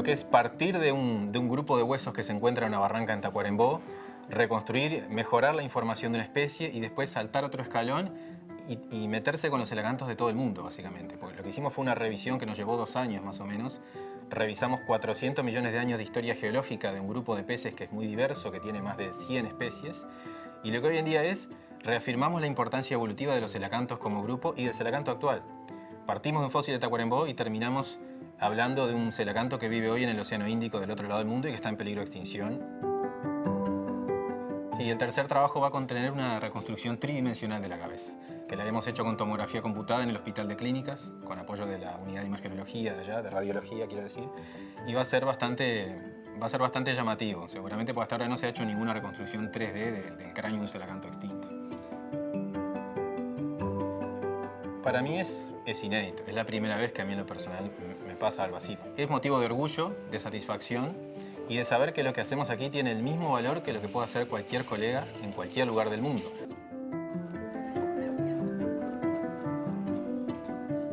lo que es partir de un grupo de huesos que se encuentra en una barranca en Tacuarembó, reconstruir, mejorar la información de una especie y después saltar otro escalón y meterse con los elacantos de todo el mundo, básicamente. Porque lo que hicimos fue una revisión que nos llevó 2 años más o menos. Revisamos 400 millones de años de historia geológica de un grupo de peces que es muy diverso, que tiene más de 100 especies. Y lo que hoy en día es, reafirmamos la importancia evolutiva de los elacantos como grupo y del celacanto actual. Partimos de un fósil de Tacuarembó y terminamos hablando de un celacanto que vive hoy en el Océano Índico del otro lado del mundo y que está en peligro de extinción. Sí, el tercer trabajo va a contener una reconstrucción tridimensional de la cabeza, que la hemos hecho con tomografía computada en el Hospital de Clínicas, con apoyo de la unidad de imagenología de allá, de radiología quiero decir, y va a ser bastante llamativo. Seguramente porque hasta ahora no se ha hecho ninguna reconstrucción 3D del cráneo de un celacanto extinto. Para mí es inédito, es la primera vez que a mí en lo personal me pasa algo así. Es motivo de orgullo, de satisfacción y de saber que lo que hacemos aquí tiene el mismo valor que lo que puede hacer cualquier colega en cualquier lugar del mundo.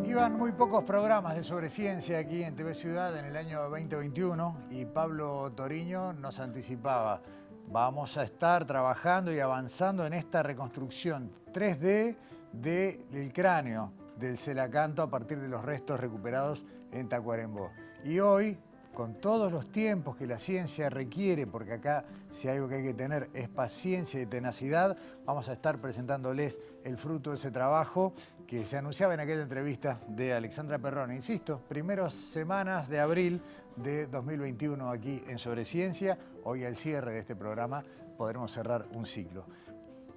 Iban muy pocos programas de sobre ciencia aquí en TV Ciudad en el año 2021 y Pablo Toriño nos anticipaba. Vamos a estar trabajando y avanzando en esta reconstrucción 3D del cráneo del celacanto a partir de los restos recuperados en Tacuarembó. Y hoy, con todos los tiempos que la ciencia requiere, porque acá si algo que hay que tener es paciencia y tenacidad, vamos a estar presentándoles el fruto de ese trabajo que se anunciaba en aquella entrevista de Alexandra Perrone. Insisto, primeras semanas de abril de 2021 aquí en Sobre Ciencia. Hoy al cierre de este programa podremos cerrar un ciclo.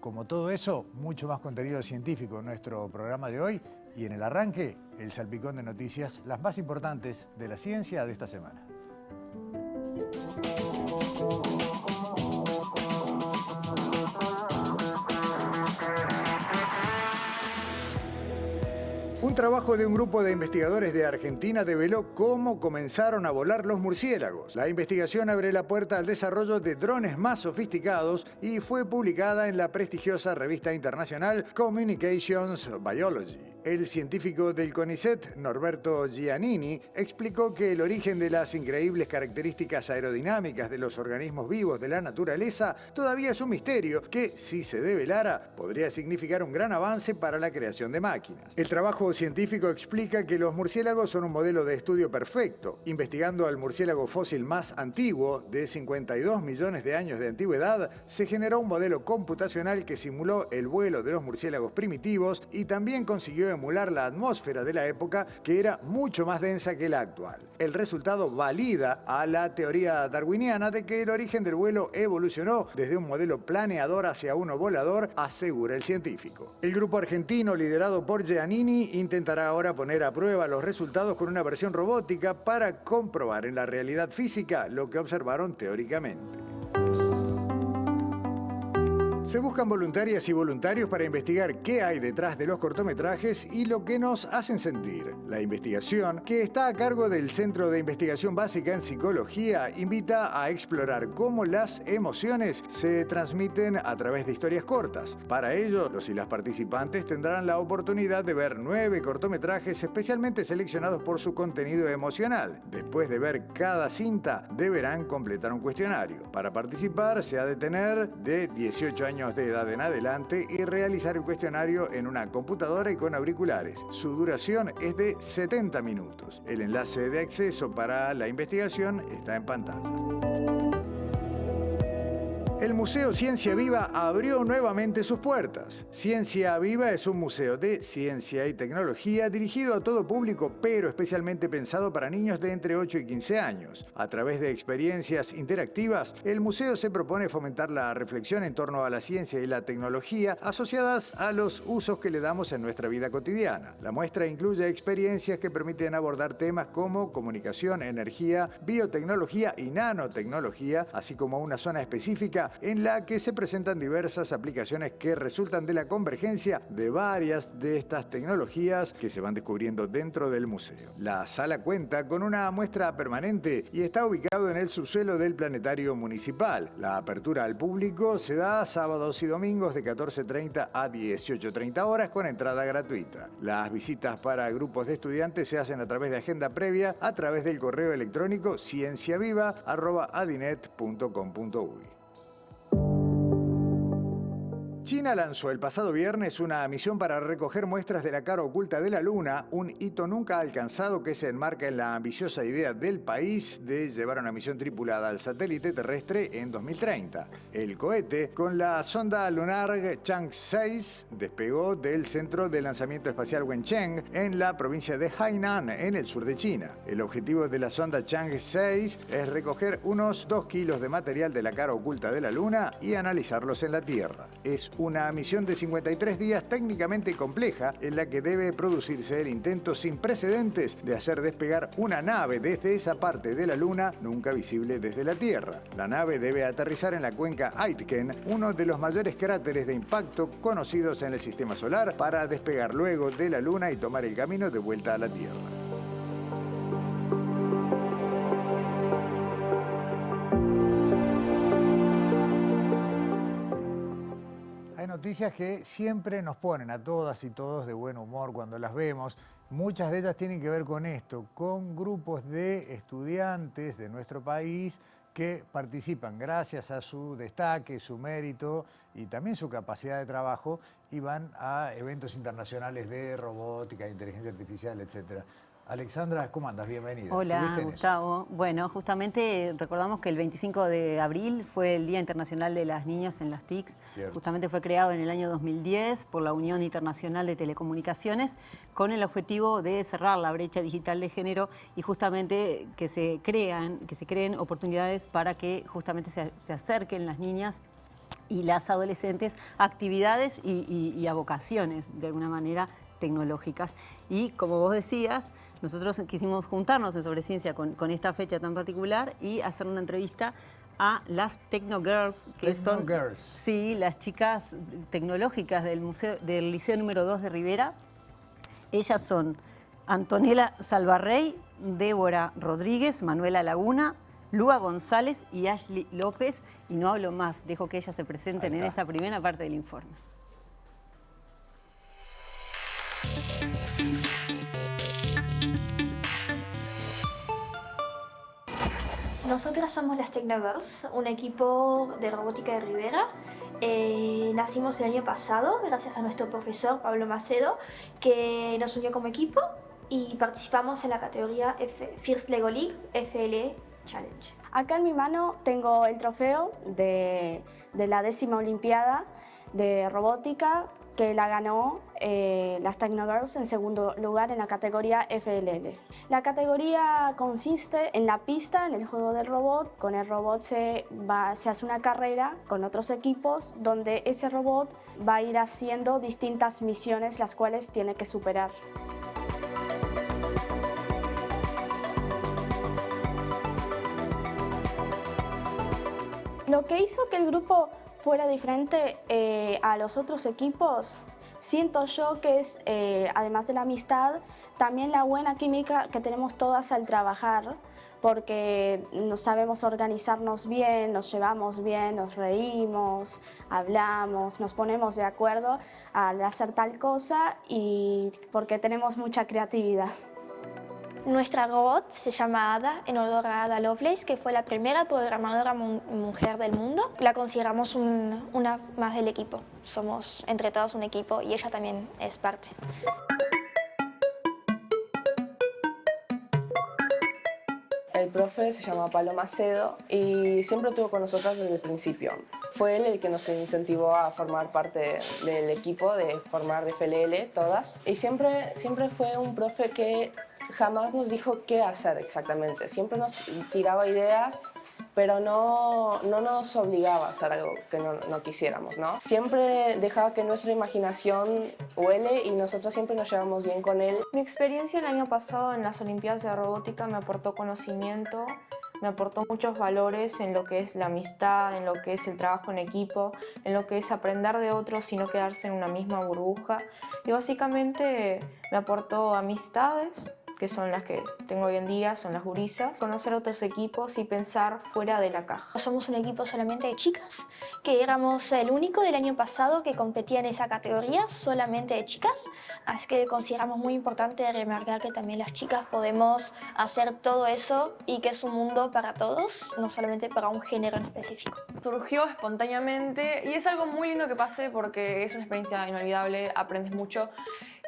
Como todo eso, mucho más contenido científico en nuestro programa de hoy y en el arranque, el salpicón de noticias, las más importantes de la ciencia de esta semana. Un trabajo de un grupo de investigadores de Argentina develó cómo comenzaron a volar los murciélagos. La investigación abre la puerta al desarrollo de drones más sofisticados y fue publicada en la prestigiosa revista internacional Communications Biology. El científico del CONICET, Norberto Giannini, explicó que el origen de las increíbles características aerodinámicas de los organismos vivos de la naturaleza todavía es un misterio que, si se develara, podría significar un gran avance para la creación de máquinas. El trabajo científico explica que los murciélagos son un modelo de estudio perfecto. Investigando al murciélago fósil más antiguo, de 52 millones de años de antigüedad, se generó un modelo computacional que simuló el vuelo de los murciélagos primitivos y también consiguió emular la atmósfera de la época, que era mucho más densa que la actual. El resultado valida a la teoría darwiniana de que el origen del vuelo evolucionó desde un modelo planeador hacia uno volador, asegura el científico. El grupo argentino, liderado por Giannini, intentará ahora poner a prueba los resultados con una versión robótica para comprobar en la realidad física lo que observaron teóricamente. Se buscan voluntarias y voluntarios para investigar qué hay detrás de los cortometrajes y lo que nos hacen sentir. La investigación, que está a cargo del Centro de Investigación Básica en Psicología, invita a explorar cómo las emociones se transmiten a través de historias cortas. Para ello, los y las participantes tendrán la oportunidad de ver 9 cortometrajes especialmente seleccionados por su contenido emocional. Después de ver cada cinta, deberán completar un cuestionario. Para participar, se ha de tener de 18 años de edad en adelante y realizar el cuestionario en una computadora y con auriculares. Su duración es de 70 minutos. El enlace de acceso para la investigación está en pantalla. El Museo Ciencia Viva abrió nuevamente sus puertas. Ciencia Viva es un museo de ciencia y tecnología dirigido a todo público, pero especialmente pensado para niños de entre 8 y 15 años. A través de experiencias interactivas, el museo se propone fomentar la reflexión en torno a la ciencia y la tecnología asociadas a los usos que le damos en nuestra vida cotidiana. La muestra incluye experiencias que permiten abordar temas como comunicación, energía, biotecnología y nanotecnología, así como una zona específica Tecnología, en la que se presentan diversas aplicaciones que resultan de la convergencia de varias de estas tecnologías que se van descubriendo dentro del museo. La sala cuenta con una muestra permanente y está ubicado en el subsuelo del planetario municipal. La apertura al público se da sábados y domingos de 14:30 a 18:30 horas con entrada gratuita. Las visitas para grupos de estudiantes se hacen a través de agenda previa a través del correo electrónico cienciaviva@adinet.com.uy. China lanzó el pasado viernes una misión para recoger muestras de la cara oculta de la Luna, un hito nunca alcanzado que se enmarca en la ambiciosa idea del país de llevar una misión tripulada al satélite terrestre en 2030. El cohete, con la sonda lunar Chang'e 6, despegó del centro de lanzamiento espacial Wencheng en la provincia de Hainan, en el sur de China. El objetivo de la sonda Chang'e 6 es recoger unos 2 kilos de material de la cara oculta de la Luna y analizarlos en la Tierra. Es una misión de 53 días técnicamente compleja en la que debe producirse el intento sin precedentes de hacer despegar una nave desde esa parte de la Luna nunca visible desde la Tierra. La nave debe aterrizar en la cuenca Aitken, uno de los mayores cráteres de impacto conocidos en el Sistema Solar, para despegar luego de la Luna y tomar el camino de vuelta a la Tierra. Hay noticias que siempre nos ponen a todas y todos de buen humor cuando las vemos. Muchas de ellas tienen que ver con esto, con grupos de estudiantes de nuestro país que participan gracias a su destaque, su mérito y también su capacidad de trabajo y van a eventos internacionales de robótica, inteligencia artificial, etc. Alexandra, ¿cómo andas? Bienvenida. Hola, Gustavo. Bueno, justamente recordamos que el 25 de abril fue el Día Internacional de las Niñas en las TICs. Cierto. Justamente fue creado en el año 2010 por la Unión Internacional de Telecomunicaciones con el objetivo de cerrar la brecha digital de género y justamente que se creen oportunidades para que justamente se acerquen las niñas y las adolescentes a actividades y a vocaciones, de alguna manera, tecnológicas. Y como vos decías, nosotros quisimos juntarnos en Sobre Ciencia con esta fecha tan particular y hacer una entrevista a las Techno Girls, que son sí, las chicas tecnológicas del Liceo número 2 de Rivera. Ellas son Antonella Salvarrey, Débora Rodríguez, Manuela Laguna, Lua González y Ashley López. Y no hablo más, dejo que ellas se presenten en esta primera parte del informe. Nosotras somos las Techno Girls, un equipo de robótica de Rivera. Nacimos el año pasado gracias a nuestro profesor Pablo Macedo, que nos unió como equipo y participamos en la categoría First Lego League FL Challenge. Acá en mi mano tengo el trofeo de la 10ª Olimpiada de Robótica, que la ganó las Techno Girls en segundo lugar en la categoría FLL. La categoría consiste en la pista, en el juego del robot. Con el robot se hace una carrera con otros equipos donde ese robot va a ir haciendo distintas misiones las cuales tiene que superar. Lo que hizo que el grupo fuera diferente a los otros equipos, siento yo que es, además de la amistad, también la buena química que tenemos todas al trabajar, porque sabemos organizarnos bien, nos llevamos bien, nos reímos, hablamos, nos ponemos de acuerdo al hacer tal cosa y porque tenemos mucha creatividad. Nuestra robot se llama Ada, en honor a Ada Lovelace, que fue la primera programadora mujer del mundo. La consideramos una más del equipo. Somos entre todos un equipo y ella también es parte. El profe se llama Pablo Macedo y siempre estuvo con nosotros desde el principio. Fue él el que nos incentivó a formar parte del equipo, de formar FLL todas. Y siempre fue un profe que jamás nos dijo qué hacer exactamente. Siempre nos tiraba ideas, pero no nos obligaba a hacer algo que no quisiéramos, ¿no? Siempre dejaba que nuestra imaginación huele y nosotros siempre nos llevamos bien con él. Mi experiencia el año pasado en las Olimpiadas de Robótica me aportó conocimiento, Me aportó muchos valores en lo que es la amistad, en lo que es el trabajo en equipo, en lo que es aprender de otros y no quedarse en una misma burbuja. Y básicamente me aportó amistades, que son las que tengo hoy en día, son las gurisas, conocer otros equipos y pensar fuera de la caja. Somos un equipo solamente de chicas, que éramos el único del año pasado que competía en esa categoría, solamente de chicas, así que consideramos muy importante remarcar que también las chicas podemos hacer todo eso y que es un mundo para todos, no solamente para un género en específico. Surgió espontáneamente y es algo muy lindo que pase porque es una experiencia inolvidable, aprendes mucho.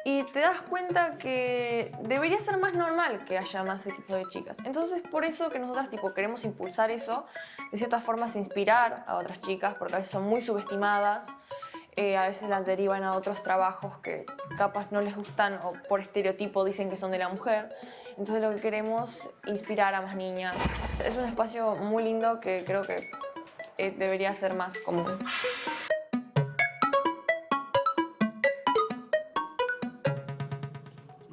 Y te das cuenta que debería ser más normal que haya más equipos de chicas. Entonces, por eso que nosotras queremos impulsar eso, de ciertas formas inspirar a otras chicas, porque a veces son muy subestimadas, a veces las derivan a otros trabajos que capaz no les gustan o por estereotipo dicen que son de la mujer. Entonces lo que queremos es inspirar a más niñas. Es un espacio muy lindo que creo que debería ser más común.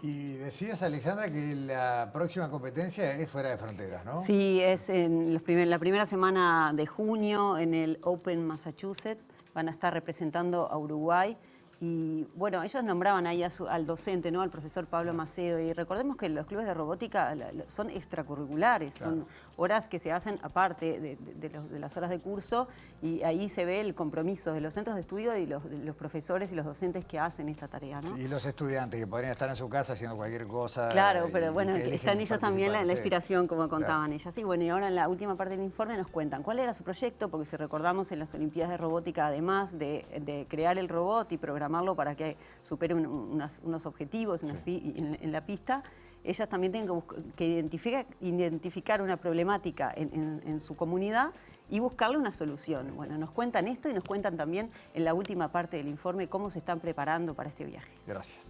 Y decías, Alexandra, que la próxima competencia es fuera de fronteras, ¿no? Sí, es en la primera semana de junio en el Open Massachusetts. Van a estar representando a Uruguay. Y bueno, ellos nombraban ahí al docente, ¿no? Al profesor Pablo Macedo. Y recordemos que los clubes de robótica son extracurriculares, claro. Son horas que se hacen aparte de las horas de curso, y ahí se ve el compromiso de los centros de estudio y de los profesores y los docentes que hacen esta tarea, ¿no? Sí, y los estudiantes que podrían estar en su casa haciendo cualquier cosa. Claro, pero bueno, están ellos también la inspiración, como contaban, claro, ellas. Y bueno, y ahora en la última parte del informe nos cuentan cuál era su proyecto, porque si recordamos en las Olimpiadas de Robótica, además de crear el robot y programarlo para que supere unos objetivos en la pista, ellas también tienen que identificar una problemática en su comunidad y buscarle una solución. Bueno, nos cuentan esto y nos cuentan también en la última parte del informe cómo se están preparando para este viaje. Gracias.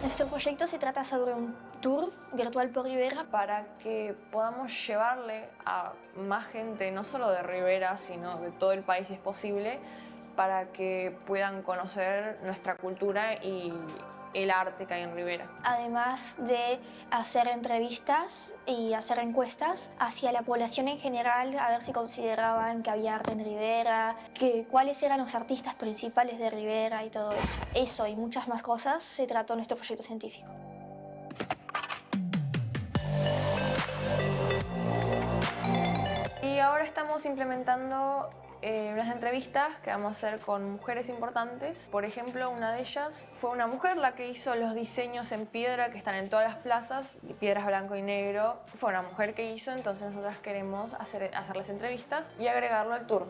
Nuestro proyecto se trata sobre un tour virtual por Rivera para que podamos llevarle a más gente, no solo de Rivera, sino de todo el país si es posible, para que puedan conocer nuestra cultura y el arte que hay en Rivera. Además de hacer entrevistas y hacer encuestas hacia la población en general, a ver si consideraban que había arte en Rivera, cuáles eran los artistas principales de Rivera y todo eso. Eso y muchas más cosas se trató en nuestro proyecto científico. Y ahora estamos implementando unas entrevistas que vamos a hacer con mujeres importantes. Por ejemplo, una de ellas fue una mujer la que hizo los diseños en piedra que están en todas las plazas, piedras blanco y negro. Fue una mujer que hizo, entonces nosotras queremos hacerles entrevistas y agregarlo al tour.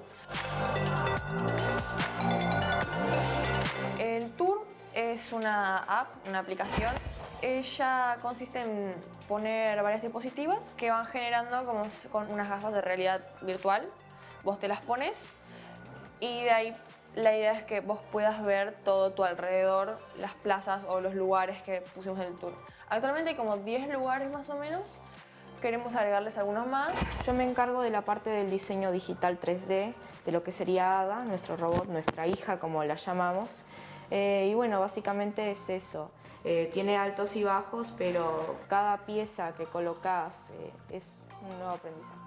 El tour es una app, una aplicación. Ella consiste en poner varias diapositivas que van generando como con unas gafas de realidad virtual. Vos te las pones y de ahí la idea es que vos puedas ver todo tu alrededor, las plazas o los lugares que pusimos en el tour. Actualmente hay como 10 lugares más o menos, queremos agregarles algunos más. Yo me encargo de la parte del diseño digital 3D, de lo que sería Ada, nuestro robot, nuestra hija como la llamamos. Y bueno, básicamente es eso. Tiene altos y bajos, pero cada pieza que colocas es un nuevo aprendizaje.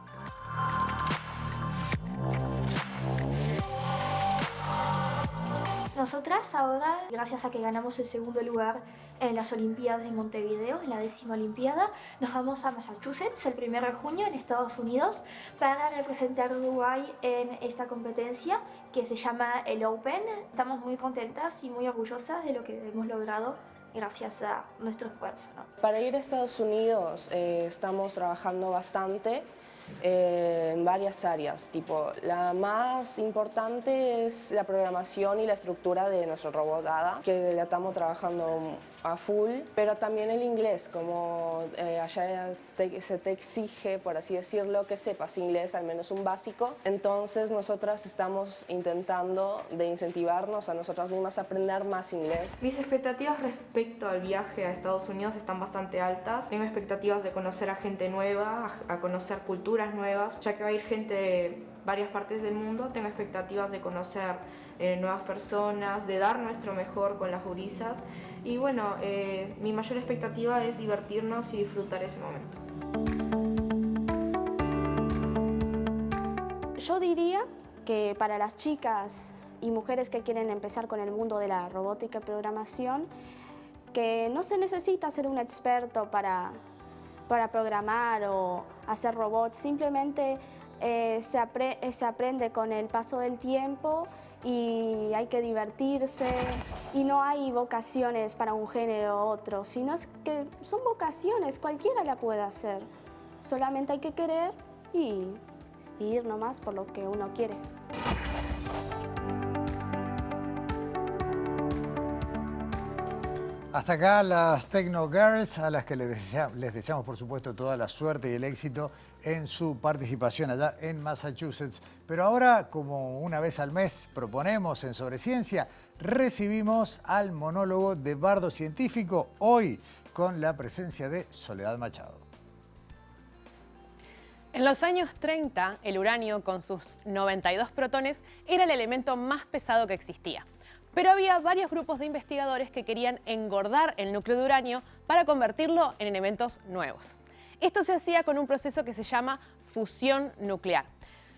Nosotras ahora, gracias a que ganamos el segundo lugar en las Olimpiadas de Montevideo, en la 10ª Olimpiada, nos vamos a Massachusetts el 1 de junio en Estados Unidos para representar a Uruguay en esta competencia que se llama el Open. Estamos muy contentas y muy orgullosas de lo que hemos logrado gracias a nuestro esfuerzo, ¿no? Para ir a Estados Unidos estamos trabajando bastante en varias áreas, tipo la más importante es la programación y la estructura de nuestro robot Ada, que la estamos trabajando a full, pero también el inglés, como allá se te exige, por así decirlo, que sepas inglés, al menos un básico. Entonces nosotras estamos intentando de incentivarnos a nosotras mismas a aprender más inglés. Mis expectativas respecto al viaje a Estados Unidos están bastante altas. Tengo expectativas de conocer a gente nueva, a conocer cultura culturas nuevas, ya que va a ir gente de varias partes del mundo. Tengo expectativas de conocer nuevas personas, de dar nuestro mejor con las gurisas. Y bueno, mi mayor expectativa es divertirnos y disfrutar ese momento. Yo diría que para las chicas y mujeres que quieren empezar con el mundo de la robótica y programación, que no se necesita ser un experto para programar o hacer robots, simplemente se aprende con el paso del tiempo y hay que divertirse y no hay vocaciones para un género u otro, sino es que son vocaciones, cualquiera la puede hacer, solamente hay que querer y ir nomás por lo que uno quiere. Hasta acá las Techno Girls, a las que les deseamos, por supuesto, toda la suerte y el éxito en su participación allá en Massachusetts. Pero ahora, como una vez al mes proponemos en Sobre Ciencia, recibimos al monólogo de Bardo Científico, hoy con la presencia de Soledad Machado. En los años 30, el uranio, con sus 92 protones, era el elemento más pesado que existía. Pero había varios grupos de investigadores que querían engordar el núcleo de uranio para convertirlo en elementos nuevos. Esto se hacía con un proceso que se llama fusión nuclear.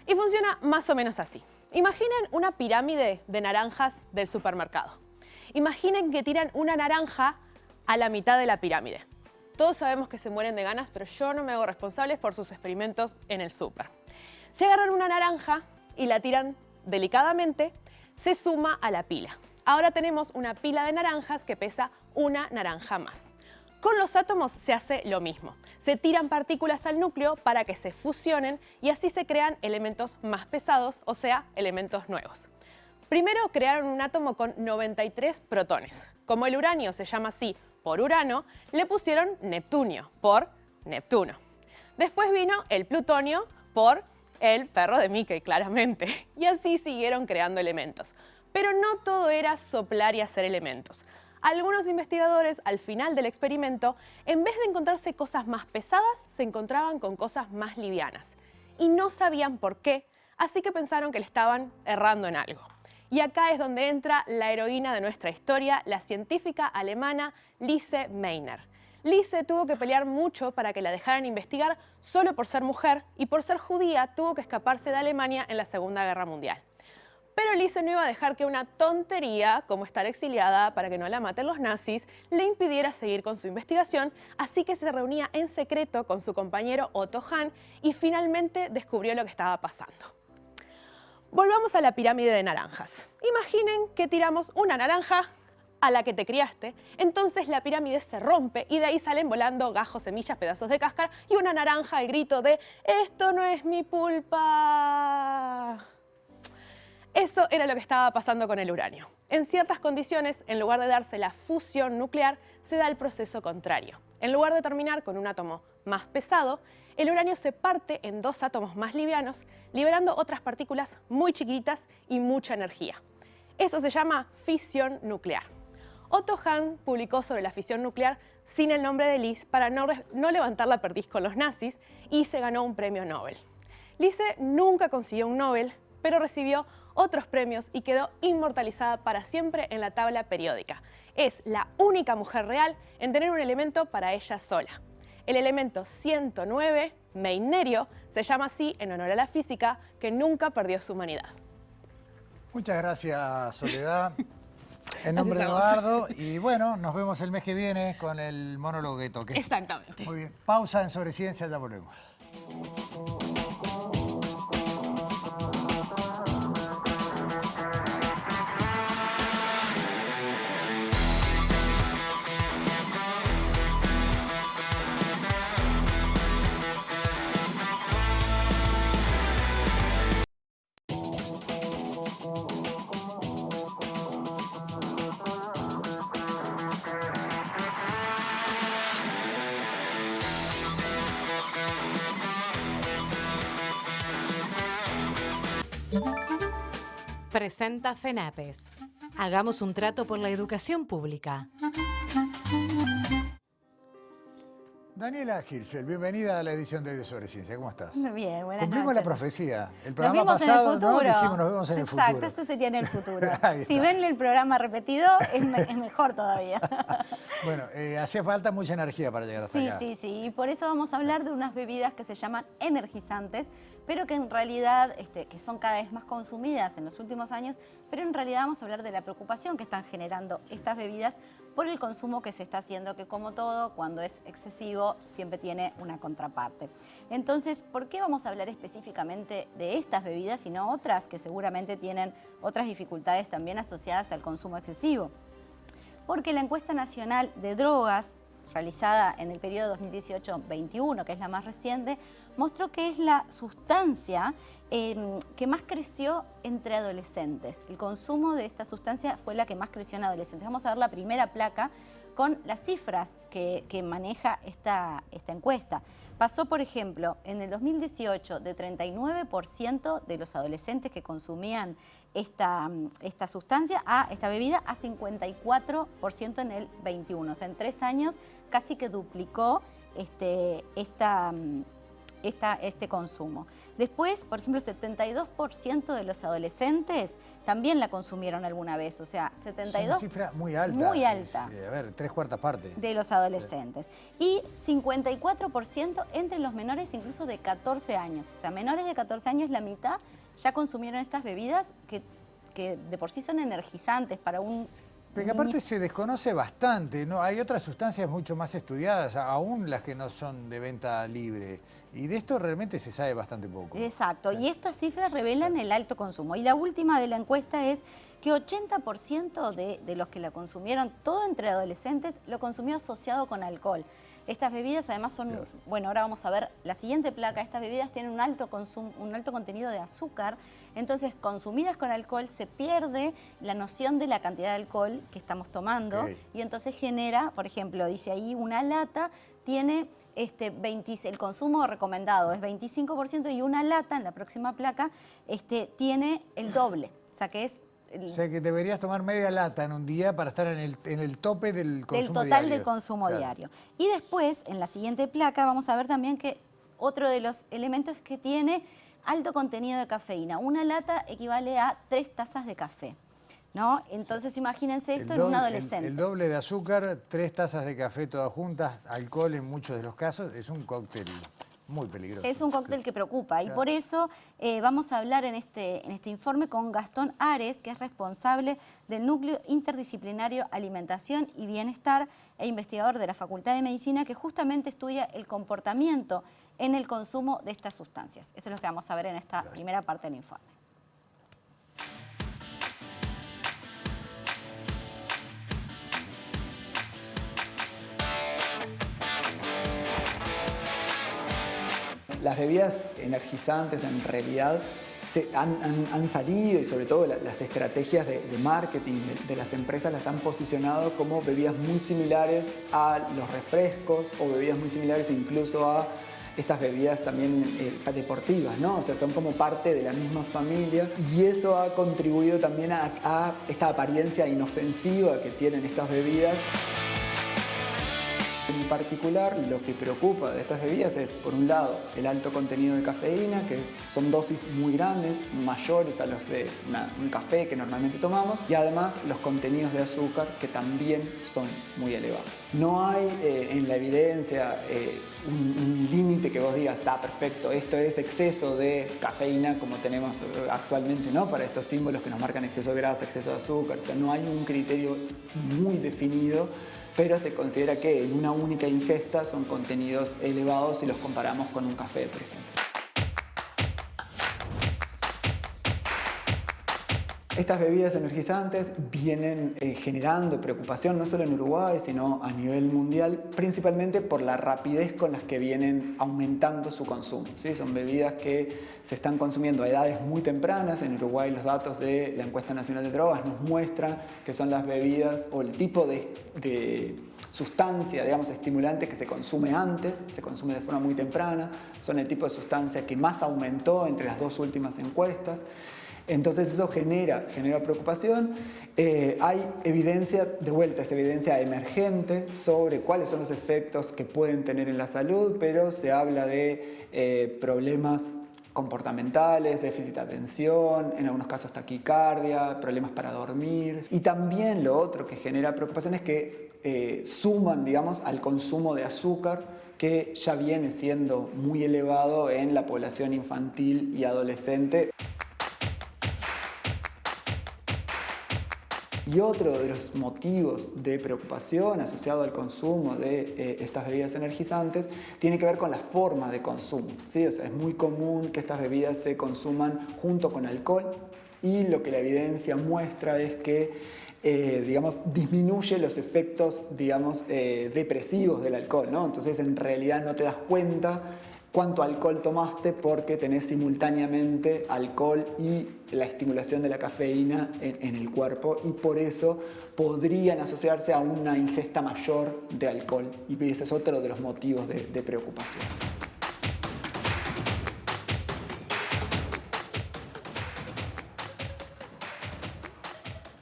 Y funciona más o menos así. Imaginen una pirámide de naranjas del supermercado. Imaginen que tiran una naranja a la mitad de la pirámide. Todos sabemos que se mueren de ganas, pero yo no me hago responsable por sus experimentos en el súper. Si agarran una naranja y la tiran delicadamente, se suma a la pila. Ahora tenemos una pila de naranjas que pesa una naranja más. Con los átomos se hace lo mismo. Se tiran partículas al núcleo para que se fusionen y así se crean elementos más pesados, o sea, elementos nuevos. Primero crearon un átomo con 93 protones. Como el uranio se llama así por Urano, le pusieron Neptunio por Neptuno. Después vino el plutonio por el perro de Mickey, claramente. Y así siguieron creando elementos. Pero no todo era soplar y hacer elementos. Algunos investigadores, al final del experimento, en vez de encontrarse cosas más pesadas, se encontraban con cosas más livianas. Y no sabían por qué, así que pensaron que le estaban errando en algo. Y acá es donde entra la heroína de nuestra historia, la científica alemana Lise Meitner. Lise tuvo que pelear mucho para que la dejaran investigar solo por ser mujer y por ser judía tuvo que escaparse de Alemania en la Segunda Guerra Mundial. Pero Lise no iba a dejar que una tontería como estar exiliada para que no la maten los nazis le impidiera seguir con su investigación, así que se reunía en secreto con su compañero Otto Hahn y finalmente descubrió lo que estaba pasando. Volvamos a la pirámide de naranjas. Imaginen que tiramos una naranja a la que te criaste, entonces la pirámide se rompe y de ahí salen volando gajos, semillas, pedazos de cáscara y una naranja al grito de «¡Esto no es mi pulpa!». Eso era lo que estaba pasando con el uranio. En ciertas condiciones, en lugar de darse la fusión nuclear, se da el proceso contrario. En lugar de terminar con un átomo más pesado, el uranio se parte en dos átomos más livianos, liberando otras partículas muy chiquitas y mucha energía. Eso se llama fisión nuclear. Otto Hahn publicó sobre la fisión nuclear sin el nombre de Lise para no levantar la perdiz con los nazis y se ganó un premio Nobel. Lise nunca consiguió un Nobel, pero recibió otros premios y quedó inmortalizada para siempre en la tabla periódica. Es la única mujer real en tener un elemento para ella sola. El elemento 109, meitnerio, se llama así en honor a la física que nunca perdió su humanidad. Muchas gracias, Soledad. En nombre de Bardo. Y bueno, nos vemos el mes que viene con el monólogo que toque. Exactamente. Muy bien. Pausa en Sobre Ciencia, ya volvemos. Presenta FENAPES. Hagamos un trato por la educación pública. Daniela Hirschfeld, bienvenida a la edición de Sobre Ciencia. ¿Cómo estás? Bien, buenas Cumplimos noches. la profecía. El Nos programa vemos pasado en el futuro. ¿no? Dijimos nos vemos en el futuro. Exacto, eso sería en el futuro. Ahí Si está. ven el programa repetido, es mejor todavía. Bueno, hacía falta mucha energía para llegar hasta Sí, acá. sí, sí. Y por eso vamos a hablar de unas bebidas que se llaman energizantes, pero que en realidad que son cada vez más consumidas en los últimos años, pero en realidad vamos a hablar de la preocupación que están generando estas bebidas por el consumo que se está haciendo, que como todo, cuando es excesivo, siempre tiene una contraparte. Entonces, ¿por qué vamos a hablar específicamente de estas bebidas y no otras que seguramente tienen otras dificultades también asociadas al consumo excesivo? Porque la encuesta nacional de drogas realizada en el periodo 2018-21, que es la más reciente, mostró que es la sustancia que más creció entre adolescentes. El consumo de esta sustancia fue la que más creció en adolescentes. Vamos a ver la primera placa con las cifras que maneja esta encuesta. Pasó, por ejemplo, en el 2018 de 39% de los adolescentes que consumían esta sustancia, esta bebida, a 54% en el 21. O sea, en 3 años casi que duplicó este consumo. Después, por ejemplo, 72% de los adolescentes también la consumieron alguna vez. O sea, 72%. Es una cifra muy alta. Muy alta. A ver, 3/4 partes. De los adolescentes. Y 54% entre los menores incluso de 14 años. O sea, menores de 14 años, la mitad ya consumieron estas bebidas que de por sí son energizantes para un... Porque aparte se desconoce bastante, ¿no? Hay otras sustancias mucho más estudiadas, aún las que no son de venta libre. Y de esto realmente se sabe bastante poco. Exacto, y estas cifras revelan el alto consumo. Y la última de la encuesta es que 80% de los que la consumieron, todo entre adolescentes, lo consumió asociado con alcohol. Estas bebidas además son, bueno, ahora vamos a ver la siguiente placa, estas bebidas tienen un alto contenido de azúcar, entonces consumidas con alcohol se pierde la noción de la cantidad de alcohol que estamos tomando y entonces genera, por ejemplo, dice ahí una lata tiene el consumo recomendado es 25% y una lata en la próxima placa tiene el doble, o sea que es... O sea que deberías tomar media lata en un día para estar en el tope del consumo total diario. del consumo diario. Y después, en la siguiente placa, vamos a ver también que otro de los elementos es que tiene alto contenido de cafeína. Una lata equivale a 3 tazas de café, ¿no? Entonces imagínense esto en un adolescente. El doble de azúcar, 3 tazas de café todas juntas, alcohol en muchos de los casos, es un cóctel muy peligroso. Es un cóctel que preocupa y por eso vamos a hablar en este informe con Gastón Ares, que es responsable del Núcleo Interdisciplinario Alimentación y Bienestar e investigador de la Facultad de Medicina, que justamente estudia el comportamiento en el consumo de estas sustancias. Eso es lo que vamos a ver en esta primera parte del informe. Las bebidas energizantes en realidad han salido y sobre todo las estrategias de marketing de las empresas las han posicionado como bebidas muy similares a los refrescos o bebidas muy similares incluso a estas bebidas también deportivas, ¿no? O sea, son como parte de la misma familia y eso ha contribuido también a esta apariencia inofensiva que tienen estas bebidas. En particular, lo que preocupa de estas bebidas es, por un lado, el alto contenido de cafeína, que son dosis muy grandes, mayores a los de un café que normalmente tomamos, y además los contenidos de azúcar, que también son muy elevados. No hay en la evidencia un límite que vos digas, está perfecto, esto es exceso de cafeína, como tenemos actualmente, ¿no? Para estos símbolos que nos marcan exceso de grasa, exceso de azúcar. O sea, no hay un criterio muy definido, pero se considera que en una única ingesta son contenidos elevados si los comparamos con un café, por ejemplo. Estas bebidas energizantes vienen generando preocupación no solo en Uruguay, sino a nivel mundial, principalmente por la rapidez con las que vienen aumentando su consumo, ¿sí? Son bebidas que se están consumiendo a edades muy tempranas. En Uruguay los datos de la Encuesta Nacional de Drogas nos muestran que son las bebidas o el tipo de sustancia, digamos, estimulante que se consume antes, se consume de forma muy temprana, son el tipo de sustancia que más aumentó entre las 2 últimas encuestas. Entonces eso genera preocupación. Hay evidencia, de vuelta, es evidencia emergente sobre cuáles son los efectos que pueden tener en la salud, pero se habla de problemas comportamentales, déficit de atención, en algunos casos taquicardia, problemas para dormir. Y también lo otro que genera preocupación es que suman, digamos, al consumo de azúcar, que ya viene siendo muy elevado en la población infantil y adolescente. Y otro de los motivos de preocupación asociado al consumo de estas bebidas energizantes tiene que ver con la forma de consumo, ¿sí? O sea, es muy común que estas bebidas se consuman junto con alcohol, y lo que la evidencia muestra es que digamos, disminuye los efectos, digamos, depresivos del alcohol, ¿no? Entonces, en realidad no te das cuenta cuánto alcohol tomaste porque tenés simultáneamente alcohol y la estimulación de la cafeína en el cuerpo, y por eso podrían asociarse a una ingesta mayor de alcohol, y ese es otro de los motivos de preocupación.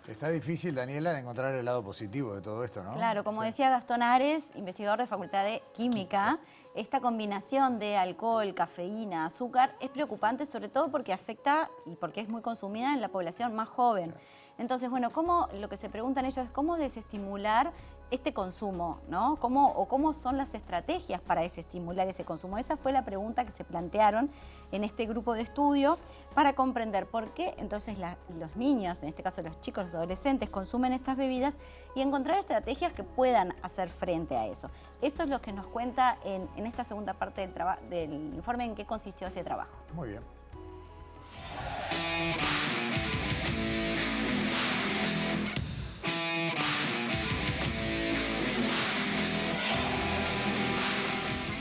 Está difícil, Daniela, de encontrar el lado positivo de todo esto, ¿no? Claro, como decía Gastón Ares, investigador de Facultad de Química, esta combinación de alcohol, cafeína, azúcar es preocupante, sobre todo porque afecta y porque es muy consumida en la población más joven. Entonces, bueno, lo que se preguntan ellos es cómo desestimular este consumo, ¿no? ¿Cómo son las estrategias para desestimular ese consumo? Esa fue la pregunta que se plantearon en este grupo de estudio para comprender por qué entonces los niños, en este caso los chicos, los adolescentes, consumen estas bebidas y encontrar estrategias que puedan hacer frente a eso. Eso es lo que nos cuenta en esta segunda parte del informe en qué consistió este trabajo. Muy bien.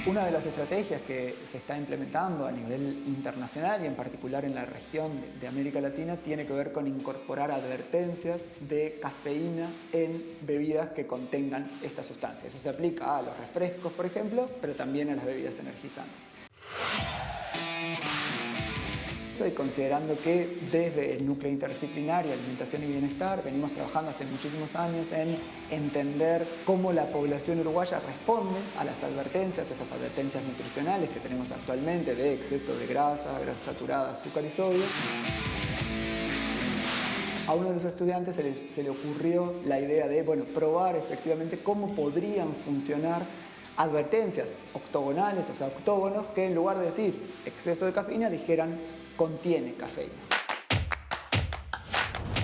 Una de las estrategias que se está implementando a nivel internacional y en particular en la región de América Latina tiene que ver con incorporar advertencias de cafeína en bebidas que contengan esta sustancia. Eso se aplica a los refrescos, por ejemplo, pero también a las bebidas energizantes. Estoy considerando que desde el Núcleo Interdisciplinario Alimentación y Bienestar venimos trabajando hace muchísimos años en entender cómo la población uruguaya responde a las advertencias, estas advertencias nutricionales que tenemos actualmente de exceso de grasa saturada, azúcar y sodio. A uno de los estudiantes se le ocurrió la idea de, bueno, probar efectivamente cómo podrían funcionar advertencias octogonales, o sea, octógonos, que en lugar de decir exceso de cafeína, dijeran contiene cafeína.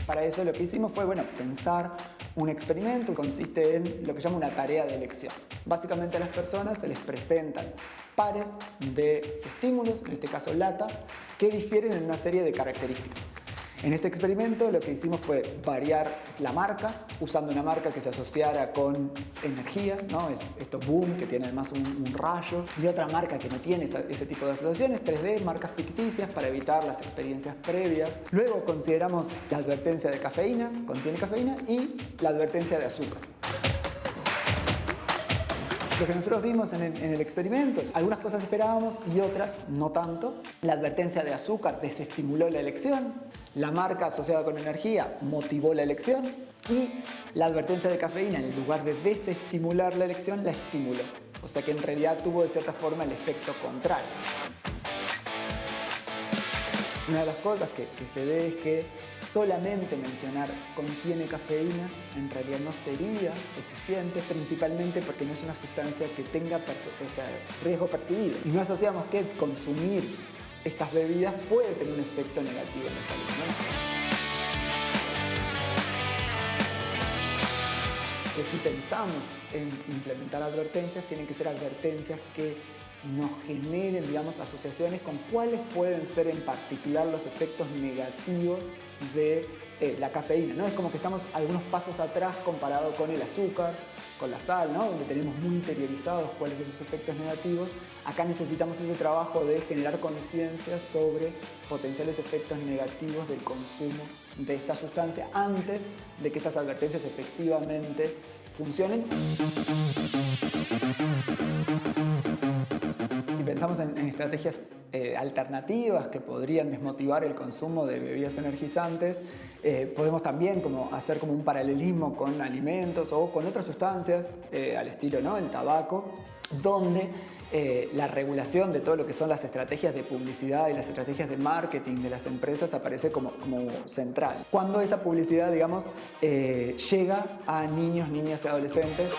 Para eso lo que hicimos fue, bueno, pensar un experimento que consiste en lo que se llama una tarea de elección. Básicamente a las personas se les presentan pares de estímulos, en este caso lata, que difieren en una serie de características. En este experimento lo que hicimos fue variar la marca, usando una marca que se asociara con energía, ¿no? Esto boom, que tiene además un rayo, y otra marca que no tiene ese tipo de asociaciones, 3D, marcas ficticias para evitar las experiencias previas. Luego consideramos la advertencia de cafeína, contiene cafeína, y la advertencia de azúcar. Lo que nosotros vimos en el experimento es algunas cosas esperábamos y otras no tanto. La advertencia de azúcar desestimuló la elección, la marca asociada con energía motivó la elección y la advertencia de cafeína, en lugar de desestimular la elección, la estimuló. O sea que en realidad tuvo de cierta forma el efecto contrario. Una de las cosas que se ve es que solamente mencionar contiene cafeína en realidad no sería eficiente, principalmente porque no es una sustancia que tenga riesgo percibido. Y no asociamos que consumir estas bebidas puede tener un efecto negativo en la salud, ¿no? Que si pensamos en implementar advertencias, tienen que ser advertencias que nos generen, digamos, asociaciones con cuáles pueden ser en particular los efectos negativos de la cafeína, ¿no? Es como que estamos algunos pasos atrás comparado con el azúcar, con la sal, ¿no? Donde tenemos muy interiorizados cuáles son sus efectos negativos. Acá necesitamos ese trabajo de generar conciencia sobre potenciales efectos negativos del consumo de esta sustancia antes de que estas advertencias efectivamente funcionen. Si pensamos en estrategias alternativas que podrían desmotivar el consumo de bebidas energizantes, podemos también hacer como un paralelismo con alimentos o con otras sustancias, al estilo, ¿no?, el tabaco, donde la regulación de todo lo que son las estrategias de publicidad y las estrategias de marketing de las empresas aparece como central. Cuando esa publicidad, digamos, llega a niños, niñas y adolescentes.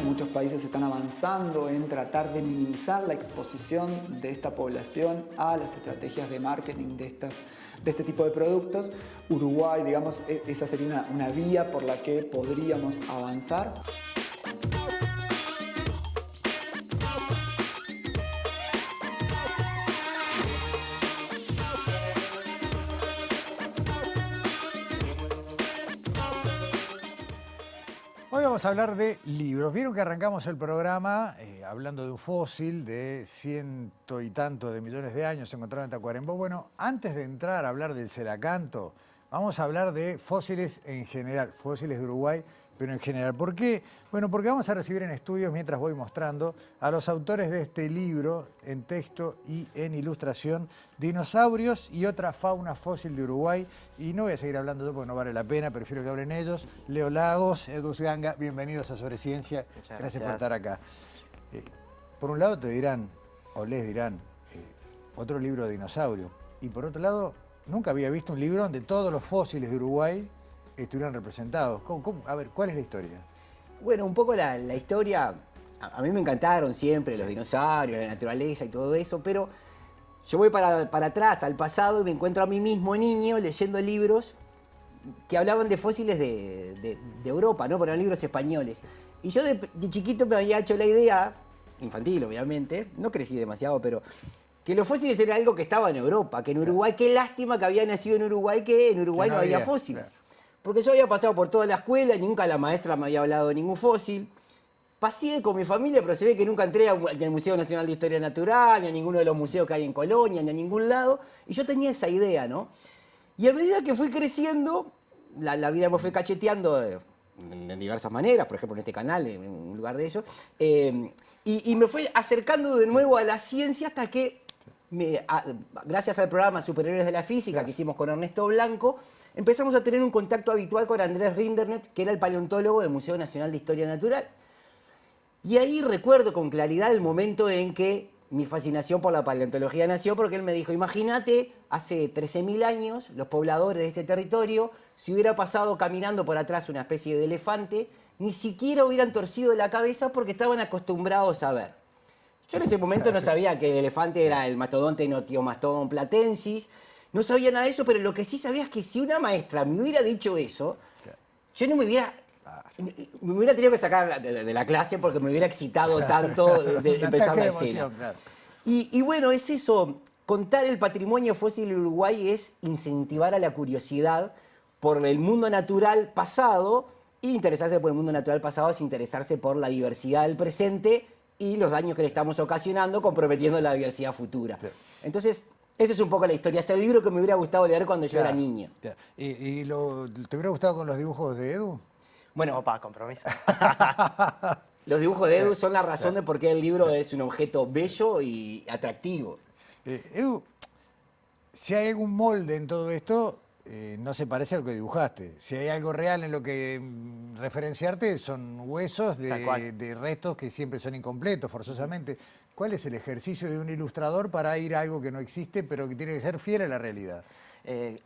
Muchos países están avanzando en tratar de minimizar la exposición de esta población a las estrategias de marketing de este tipo de productos. Uruguay, digamos, esa sería una vía por la que podríamos avanzar. Hoy vamos a hablar de libros. Vieron que arrancamos el programa hablando de un fósil de 100 y tantos de millones de años encontrado en Tacuarembó. Bueno, antes de entrar a hablar del celacanto, vamos a hablar de fósiles en general, fósiles de Uruguay, pero en general. ¿Por qué? Bueno, porque vamos a recibir en estudios, mientras voy mostrando, a los autores de este libro, en texto y en ilustración, Dinosaurios y otra fauna fósil de Uruguay. Y no voy a seguir hablando yo porque no vale la pena, prefiero que hablen ellos. Leo Lagos, Edu Ganga, bienvenidos a Sobre Ciencia. Gracias por estar acá. Por un lado te dirán, o les dirán, otro libro de dinosaurio. Y por otro lado, nunca había visto un libro donde todos los fósiles de Uruguay estuvieran representados. A ver, ¿cuál es la historia? Bueno, un poco la historia, a mí me encantaron siempre los dinosaurios, la naturaleza y todo eso, pero yo voy para atrás, al pasado, y me encuentro a mí mismo, niño, leyendo libros que hablaban de fósiles de Europa, ¿no? Pero eran libros españoles. Y yo de chiquito me había hecho la idea, infantil obviamente, no crecí demasiado, pero que los fósiles eran algo que estaba en Europa, que en Uruguay, qué lástima que había nacido en Uruguay, que en Uruguay no había fósiles. Claro. Porque yo había pasado por toda la escuela y nunca la maestra me había hablado de ningún fósil. Pasé con mi familia, pero se ve que nunca entré al Museo Nacional de Historia Natural, ni a ninguno de los museos que hay en Colonia, ni a ningún lado. Y yo tenía esa idea, ¿no? Y a medida que fui creciendo, la vida me fue cacheteando de diversas maneras, por ejemplo en este canal, en un lugar de ellos, y me fue acercando de nuevo a la ciencia hasta que, gracias al programa Superhéroes de la Física que hicimos con Ernesto Blanco, empezamos a tener un contacto habitual con Andrés Rinderknecht, que era el paleontólogo del Museo Nacional de Historia Natural. Y ahí recuerdo con claridad el momento en que mi fascinación por la paleontología nació, porque él me dijo, imagínate, hace 13.000 años, los pobladores de este territorio, si hubiera pasado caminando por atrás una especie de elefante, ni siquiera hubieran torcido la cabeza porque estaban acostumbrados a ver. Yo en ese momento no sabía que el elefante era el mastodonte Notiomaston platensis, no sabía nada de eso, pero lo que sí sabía es que si una maestra me hubiera dicho eso, yo no me hubiera tenido que sacar de la clase porque me hubiera excitado tanto de empezar la escena. Claro. Y bueno, es eso, contar el patrimonio fósil de Uruguay es incentivar a la curiosidad por el mundo natural pasado, y interesarse por el mundo natural pasado es interesarse por la diversidad del presente y los daños que le estamos ocasionando comprometiendo la diversidad futura. Entonces, esa es un poco la historia. Es el libro que me hubiera gustado leer cuando yo era niño. ¿Y te hubiera gustado con los dibujos de Edu? Bueno, compromiso. Los dibujos de Edu son la razón de por qué el libro es un objeto bello y atractivo. Edu, si hay algún molde en todo esto, no se parece a lo que dibujaste. Si hay algo real en lo que referenciarte, son huesos de restos que siempre son incompletos, forzosamente. ¿Cuál es el ejercicio de un ilustrador para ir a algo que no existe, pero que tiene que ser fiel a la realidad?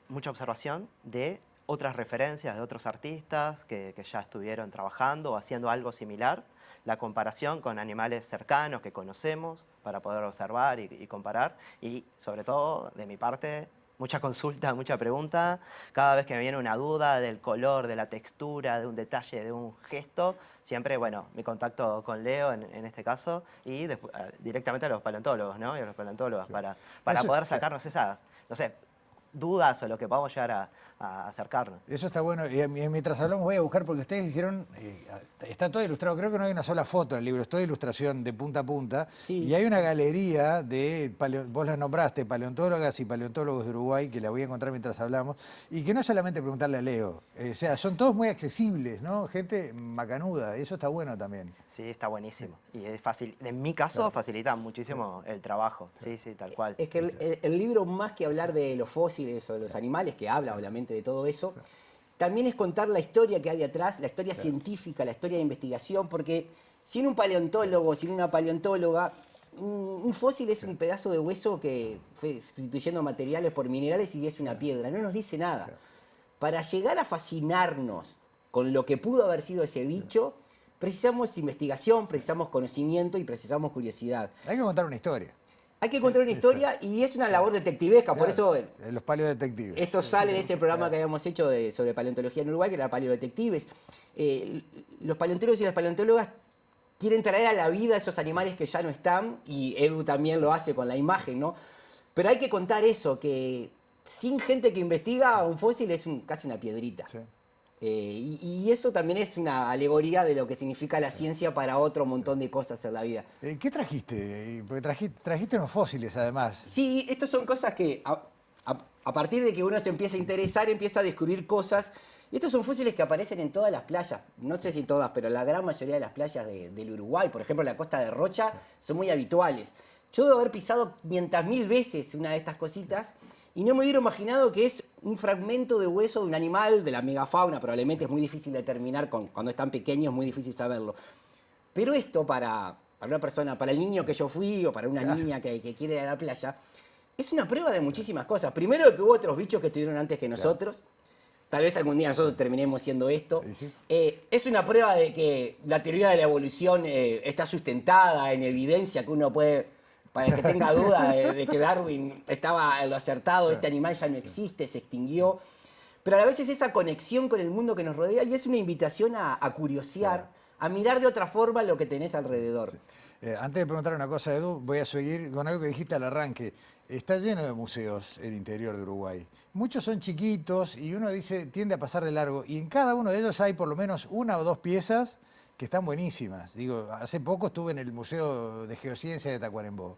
Mucha observación de otras referencias, de otros artistas que ya estuvieron trabajando o haciendo algo similar. La comparación con animales cercanos que conocemos para poder observar y comparar. Y sobre todo, de mi parte, mucha consulta, mucha pregunta. Cada vez que me viene una duda del color, de la textura, de un detalle, de un gesto, siempre, bueno, mi contacto con Leo en este caso y directamente a los paleontólogos, ¿no? Y a los paleontólogas para poder sacarnos esas, no sé, dudas o lo que podamos llegar a acercarnos. Eso está bueno. Y mientras hablamos voy a buscar, porque ustedes hicieron, está todo ilustrado, creo que no hay una sola foto en el libro, es toda ilustración de punta a punta. Sí. Y hay una galería de, vos las nombraste, paleontólogas y paleontólogos de Uruguay, que la voy a encontrar mientras hablamos, y que no solamente preguntarle a Leo, o sea, son todos muy accesibles, ¿no? Gente macanuda, eso está bueno también. Sí, está buenísimo. Y es fácil, en mi caso, facilita muchísimo el trabajo. Sí, sí, tal cual. Es que el libro, más que hablar de los fósiles o de los animales, que habla obviamente de todo eso, también es contar la historia que hay detrás, la historia científica, la historia de investigación, porque sin un paleontólogo, sin una paleontóloga, un fósil es un pedazo de hueso que fue sustituyendo materiales por minerales y es una piedra, no nos dice nada. Para llegar a fascinarnos con lo que pudo haber sido ese bicho, precisamos investigación, precisamos conocimiento y precisamos curiosidad. Hay que contar una historia. Hay que contar una historia y es una labor detectivesca, por eso los paleodetectives. Esto sale de ese programa que habíamos hecho sobre paleontología en Uruguay, que era Paleodetectives. Los paleontólogos y las paleontólogas quieren traer a la vida esos animales que ya no están, y Edu también lo hace con la imagen, ¿no? Pero hay que contar eso, que sin gente que investiga, un fósil es casi una piedrita. Sí. Y eso también es una alegoría de lo que significa la ciencia para otro montón de cosas en la vida. ¿Qué trajiste? Porque trajiste unos fósiles, además. Sí, estas son cosas que a partir de que uno se empieza a interesar, empieza a descubrir cosas. Y estos son fósiles que aparecen en todas las playas. No sé si todas, pero la gran mayoría de las playas del Uruguay, por ejemplo, la costa de Rocha, son muy habituales. Yo debo haber pisado 500.000 veces una de estas cositas y no me hubiera imaginado que es un fragmento de hueso de un animal de la megafauna. Probablemente es muy difícil determinar, cuando es tan pequeño es muy difícil saberlo. Pero esto para una persona, para el niño que yo fui o para una niña que quiere ir a la playa, es una prueba de muchísimas cosas. Primero, que hubo otros bichos que estuvieron antes que nosotros. Tal vez algún día nosotros terminemos siendo esto. Es una prueba de que la teoría de la evolución está sustentada en evidencia, que uno puede... Para el que tenga duda de que Darwin estaba en lo acertado, este animal ya no existe, se extinguió. Pero a la vez es esa conexión con el mundo que nos rodea y es una invitación a curiosear, a mirar de otra forma lo que tenés alrededor. Antes de preguntar una cosa, Edu, voy a seguir con algo que dijiste al arranque. Está lleno de museos el interior de Uruguay. Muchos son chiquitos y uno tiende a pasar de largo. Y en cada uno de ellos hay por lo menos una o dos piezas que están buenísimas. Digo, hace poco estuve en el Museo de Geociencia de Tacuarembó.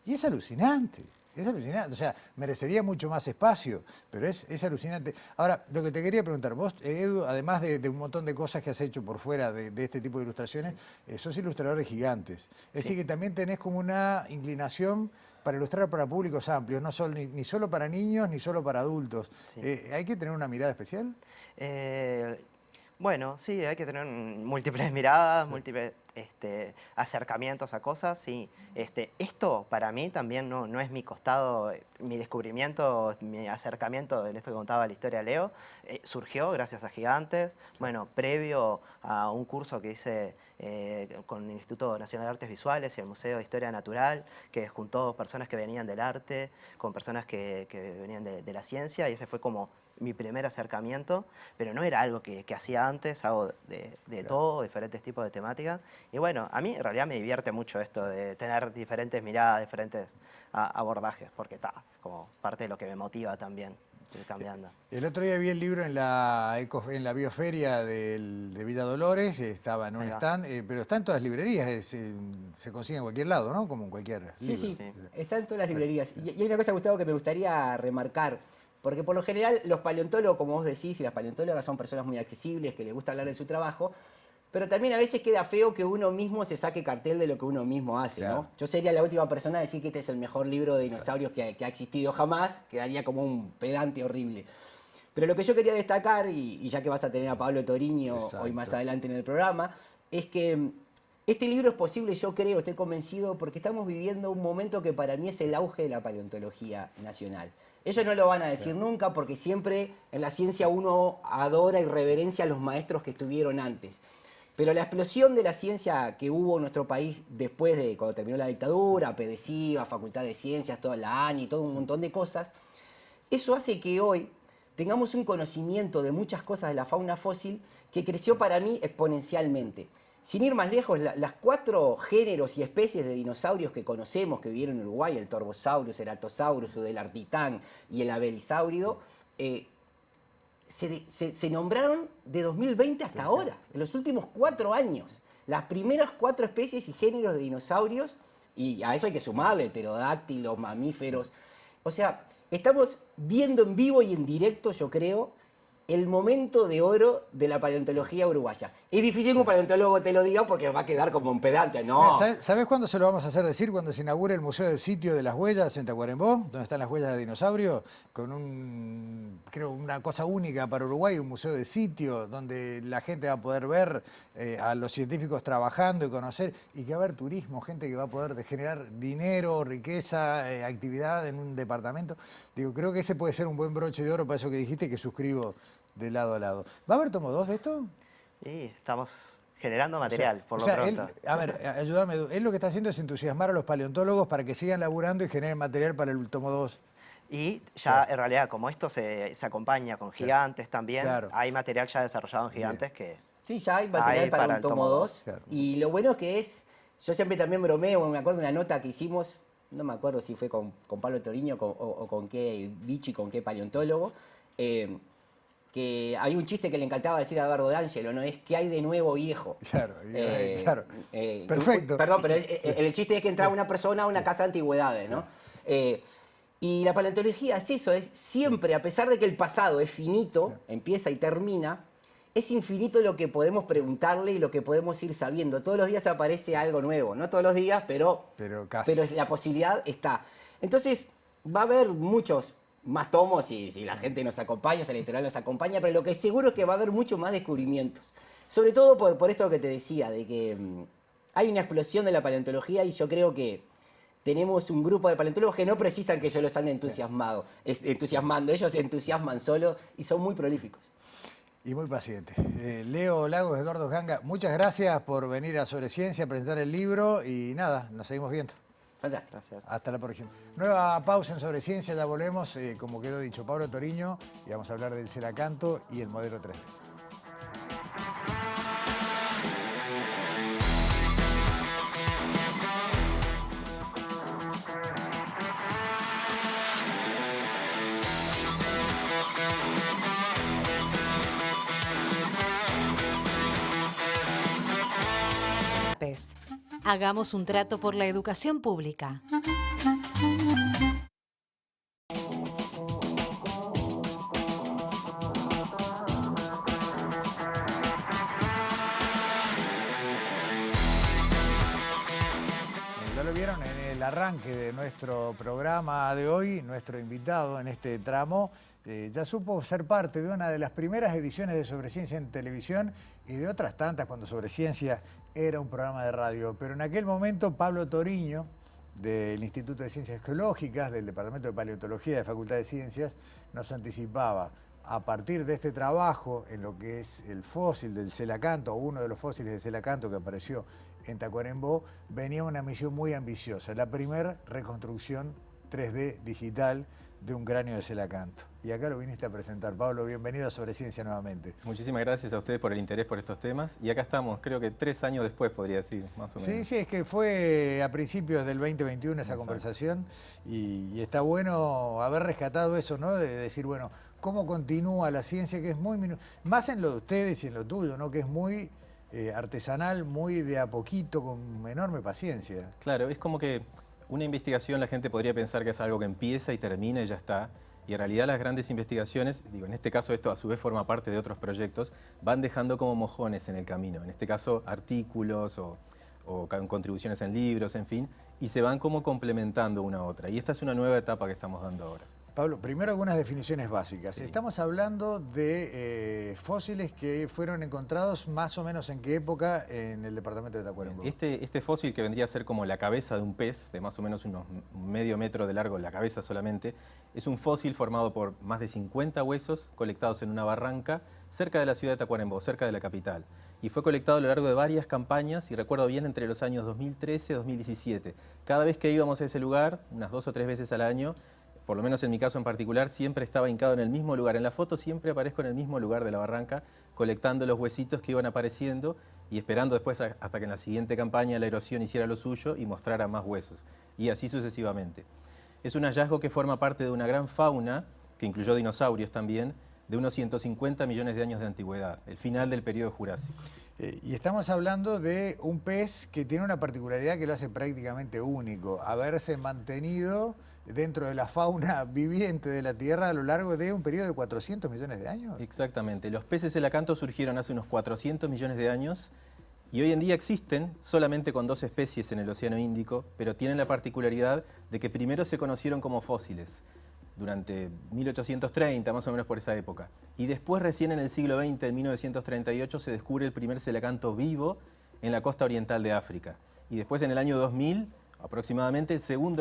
Y es alucinante, es alucinante. O sea, merecería mucho más espacio, pero es alucinante. Ahora, lo que te quería preguntar, vos, Edu, además de un montón de cosas que has hecho por fuera de este tipo de ilustraciones, sos ilustradores gigantes. Es decir, que también tenés como una inclinación para ilustrar para públicos amplios, no solo, ni solo para niños, ni solo para adultos. ¿Hay que tener una mirada especial? Bueno, sí, hay que tener múltiples miradas, múltiples acercamientos a cosas. Sí. Esto para mí también no es mi costado, mi descubrimiento, mi acercamiento en esto que contaba la historia de Leo, surgió gracias a Gigantes. Bueno, previo a un curso que hice con el Instituto Nacional de Artes Visuales y el Museo de Historia Natural, que juntó personas que venían del arte con personas que venían de la ciencia, y ese fue como mi primer acercamiento, pero no era algo que hacía antes, hago de todo, diferentes tipos de temáticas. Y bueno, a mí en realidad me divierte mucho esto de tener diferentes miradas, diferentes abordajes, porque está como parte de lo que me motiva también, ir cambiando. El otro día vi el libro en la bioferia de Villa Dolores, estaba en un stand, pero está en todas las librerías, se consigue en cualquier lado, ¿no? Como en cualquier libro. Sí, está en todas las librerías. Y hay una cosa, Gustavo, que me gustaría remarcar. Porque por lo general los paleontólogos, como vos decís, y las paleontólogas son personas muy accesibles, que les gusta hablar de su trabajo, pero también a veces queda feo que uno mismo se saque cartel de lo que uno mismo hace, ¿no? Yo sería la última persona a decir que este es el mejor libro de dinosaurios que ha existido jamás, quedaría como un pedante horrible. Pero lo que yo quería destacar, y ya que vas a tener a Pablo Toriño hoy más adelante en el programa, es que este libro es posible, yo creo, estoy convencido, porque estamos viviendo un momento que para mí es el auge de la paleontología nacional. Ellos no lo van a decir nunca, porque siempre en la ciencia uno adora y reverencia a los maestros que estuvieron antes. Pero la explosión de la ciencia que hubo en nuestro país después de cuando terminó la dictadura, PEDESIVA, Facultad de Ciencias, toda la ANI, todo un montón de cosas, eso hace que hoy tengamos un conocimiento de muchas cosas de la fauna fósil que creció para mí exponencialmente. sin ir más lejos, las 4 géneros y especies de dinosaurios que conocemos, que vivieron en Uruguay, el Torvosaurus, Ceratosaurus, el Artitán y el Abelisáurido, se nombraron de 2020 hasta ahora, en los últimos 4 años. Las primeras 4 especies y géneros de dinosaurios, y a eso hay que sumarle pterodáctilos, mamíferos. O sea, estamos viendo en vivo y en directo, yo creo, el momento de oro de la paleontología uruguaya. Es difícil que un paleontólogo te lo diga porque va a quedar como un pedante. No. ¿Sabes cuándo se lo vamos a hacer decir? Cuando se inaugure el Museo del Sitio de las Huellas en Tacuarembó, donde están las huellas de dinosaurio, con creo una cosa única para Uruguay, un museo de sitio, donde la gente va a poder ver a los científicos trabajando y conocer, y que va a haber turismo, gente que va a poder generar dinero, riqueza, actividad en un departamento. Digo, creo que ese puede ser un buen broche de oro para eso que dijiste, que suscribo de lado a lado. ¿Va a haber tomo 2 de esto? Sí, estamos generando material, por lo pronto. A ver, ayúdame, él lo que está haciendo es entusiasmar a los paleontólogos para que sigan laburando y generen material para el tomo 2. Y ya en realidad, como esto se acompaña con gigantes también, hay material ya desarrollado en gigantes que... Sí, ya hay material para un tomo 2. Y lo bueno que es, yo siempre también bromeo, me acuerdo de una nota que hicimos, no me acuerdo si fue con Pablo Toriño o con qué bicho y con qué paleontólogo, que hay un chiste que le encantaba decir a Eduardo D'Angelo, ¿no? Es que hay de nuevo viejo. Claro. Perfecto. Perdón, pero el chiste es que entraba una persona a una casa de antigüedades, ¿no? Y la paleontología es eso, es siempre, a pesar de que el pasado es finito, empieza y termina, es infinito lo que podemos preguntarle y lo que podemos ir sabiendo. Todos los días aparece algo nuevo, no todos los días, pero la posibilidad está. Entonces, va a haber muchos más tomos si la gente nos acompaña, si la editorial nos acompaña, pero lo que es seguro es que va a haber muchos más descubrimientos. Sobre todo por esto que te decía, de que hay una explosión de la paleontología y yo creo que tenemos un grupo de paleontólogos que no precisan que yo los ande entusiasmando. Ellos se entusiasman solos y son muy prolíficos. Y muy pacientes. Leo Lagos, Eduardo Ganga, muchas gracias por venir a Sobre Ciencia, a presentar el libro y nada, nos seguimos viendo. Gracias. Hasta la próxima. Nueva pausa en Sobre Ciencia, ya volvemos, como quedó dicho, Pablo Toriño, y vamos a hablar del celacanto y el modelo 3D. Hagamos un trato por la educación pública. Ya lo vieron en el arranque de nuestro programa de hoy, nuestro invitado en este tramo ya supo ser parte de una de las primeras ediciones de Sobre Ciencia en televisión y de otras tantas cuando Sobre Ciencia era un programa de radio. Pero en aquel momento Pablo Toriño, del Instituto de Ciencias Geológicas, del Departamento de Paleontología de Facultad de Ciencias, nos anticipaba a partir de este trabajo en lo que es el fósil del celacanto, o uno de los fósiles del celacanto que apareció en Tacuarembó, venía una misión muy ambiciosa, la primera reconstrucción 3D digital de un cráneo de celacanto. Y acá lo viniste a presentar. Pablo, bienvenido a Sobre Ciencia nuevamente. Muchísimas gracias a ustedes por el interés por estos temas. Y acá estamos, creo que 3 años después, podría decir, más o menos. Sí, es que fue a principios del 2021 esa conversación y está bueno haber rescatado eso, ¿no? De decir, bueno, ¿cómo continúa la ciencia? Que es muy... Más en lo de ustedes y en lo tuyo, ¿no? Que es muy artesanal, muy de a poquito, con enorme paciencia. Claro, es como que una investigación la gente podría pensar que es algo que empieza y termina y ya está. Y en realidad las grandes investigaciones, digo, en este caso esto a su vez forma parte de otros proyectos, van dejando como mojones en el camino. En este caso artículos o contribuciones en libros, en fin, y se van como complementando una a otra. Y esta es una nueva etapa que estamos dando ahora. Pablo, primero algunas definiciones básicas. Sí. Estamos hablando de fósiles que fueron encontrados más o menos en qué época en el departamento de Tacuarembó. Este fósil que vendría a ser como la cabeza de un pez, de más o menos unos medio metro de largo, la cabeza solamente, es un fósil formado por más de 50 huesos colectados en una barranca cerca de la ciudad de Tacuarembó, cerca de la capital. Y fue colectado a lo largo de varias campañas, y recuerdo bien, entre los años 2013 y 2017. Cada vez que íbamos a ese lugar, unas 2 o 3 veces al año, por lo menos en mi caso en particular, siempre estaba hincado en el mismo lugar. En la foto siempre aparezco en el mismo lugar de la barranca, colectando los huesitos que iban apareciendo y esperando después hasta que en la siguiente campaña la erosión hiciera lo suyo y mostrara más huesos, y así sucesivamente. Es un hallazgo que forma parte de una gran fauna, que incluyó dinosaurios también, de unos 150 millones de años de antigüedad, el final del periodo Jurásico. Y estamos hablando de un pez que tiene una particularidad que lo hace prácticamente único, haberse mantenido dentro de la fauna viviente de la Tierra a lo largo de un periodo de 400 millones de años. Exactamente. Los peces celacantos surgieron hace unos 400 millones de años y hoy en día existen solamente con 2 especies en el Océano Índico, pero tienen la particularidad de que primero se conocieron como fósiles, durante 1830, más o menos por esa época. Y después, recién en el siglo XX, en 1938, se descubre el primer celacanto vivo en la costa oriental de África. Y después, en el año 2000, aproximadamente,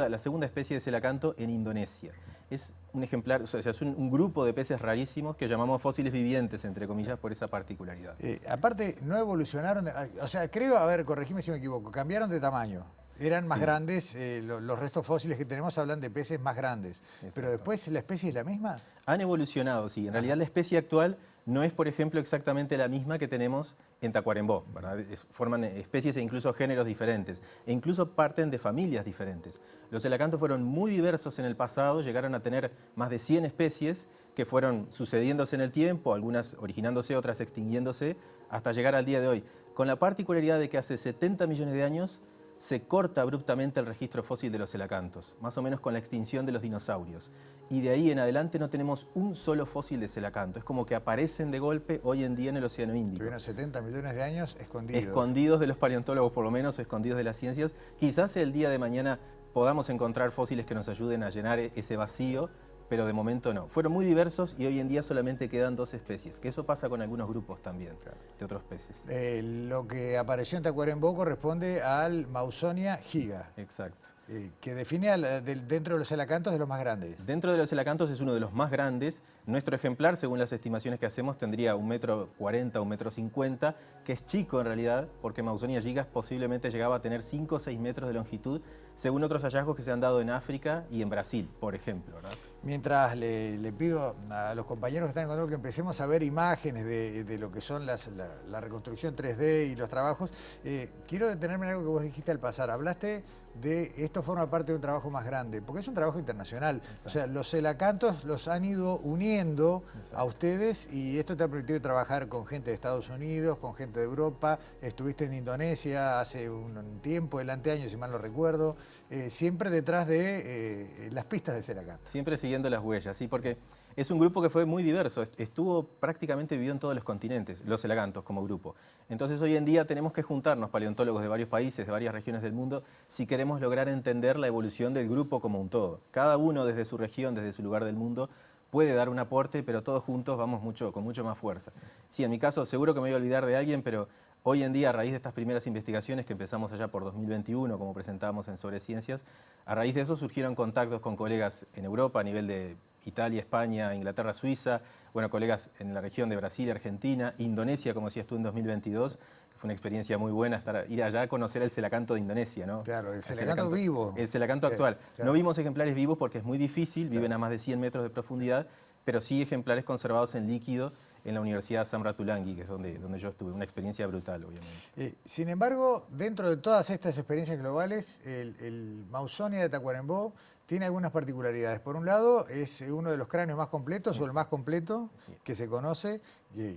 la segunda especie de celacanto en Indonesia. Es un ejemplar, o sea, es un grupo de peces rarísimos que llamamos fósiles vivientes, entre comillas, por esa particularidad. Aparte, no evolucionaron, o sea, creo, a ver, corregime si me equivoco, cambiaron de tamaño. Eran más grandes, los restos fósiles que tenemos hablan de peces más grandes. Exacto. Pero después, ¿la especie es la misma? Han evolucionado, sí. En realidad la especie actual no es, por ejemplo, exactamente la misma que tenemos en Tacuarembó, ¿verdad? Forman especies e incluso géneros diferentes, e incluso parten de familias diferentes. Los celacantos fueron muy diversos en el pasado, llegaron a tener más de 100 especies que fueron sucediéndose en el tiempo, algunas originándose, otras extinguiéndose, hasta llegar al día de hoy, con la particularidad de que hace 70 millones de años se corta abruptamente el registro fósil de los celacantos, más o menos con la extinción de los dinosaurios. Y de ahí en adelante no tenemos un solo fósil de celacanto. Es como que aparecen de golpe hoy en día en el Océano Índico. Tuvieron 70 millones de años escondidos. Escondidos de los paleontólogos por lo menos, o escondidos de las ciencias. Quizás el día de mañana podamos encontrar fósiles que nos ayuden a llenar ese vacío, pero de momento no. Fueron muy diversos y hoy en día solamente quedan 2 especies, que eso pasa con algunos grupos también, de otros peces. Lo que apareció en Tacuarembó corresponde al Mausonia giga. Exacto. Que define dentro de los celacantos de los más grandes. Dentro de los celacantos es uno de los más grandes. Nuestro ejemplar, según las estimaciones que hacemos, tendría 1,40 m, 1,50 m, que es chico en realidad, porque Mausonia gigas posiblemente llegaba a tener 5 o 6 metros de longitud, según otros hallazgos que se han dado en África y en Brasil, por ejemplo, ¿verdad? Mientras le pido a los compañeros que están en control que empecemos a ver imágenes de lo que son la reconstrucción 3D y los trabajos, quiero detenerme en algo que vos dijiste al pasar. Hablaste de esto forma parte de un trabajo más grande, porque es un trabajo internacional. Exacto. O sea, los celacantos los han ido uniendo a ustedes y esto te ha permitido trabajar con gente de Estados Unidos, con gente de Europa. Estuviste en Indonesia hace un tiempo, el anteaño, si mal no recuerdo, siempre detrás de las pistas de celacanto. Siempre siguiendo las huellas, sí, porque es un grupo que fue muy diverso, estuvo prácticamente vivido en todos los continentes, los celacantos como grupo. Entonces hoy en día tenemos que juntarnos paleontólogos de varios países, de varias regiones del mundo, si queremos lograr entender la evolución del grupo como un todo. Cada uno desde su región, desde su lugar del mundo, puede dar un aporte, pero todos juntos vamos con mucho más fuerza. Sí, en mi caso seguro que me voy a olvidar de alguien, pero hoy en día, a raíz de estas primeras investigaciones que empezamos allá por 2021, como presentábamos en Sobre Ciencias, a raíz de eso surgieron contactos con colegas en Europa a nivel de Italia, España, Inglaterra, Suiza, bueno, colegas en la región de Brasil, Argentina, Indonesia, como decías tú, en 2022, que fue una experiencia muy buena ir allá a conocer el celacanto de Indonesia, ¿no? Claro, el celacanto vivo. El celacanto actual. Claro. No vimos ejemplares vivos porque es muy difícil, viven a más de 100 metros de profundidad, pero sí ejemplares conservados en líquido en la Universidad Samratulangi, que es donde yo estuve. Una experiencia brutal, obviamente. Sin embargo, dentro de todas estas experiencias globales, el Mausonia de Tacuarembó tiene algunas particularidades. Por un lado, es uno de los cráneos más completos, o el más completo que se conoce,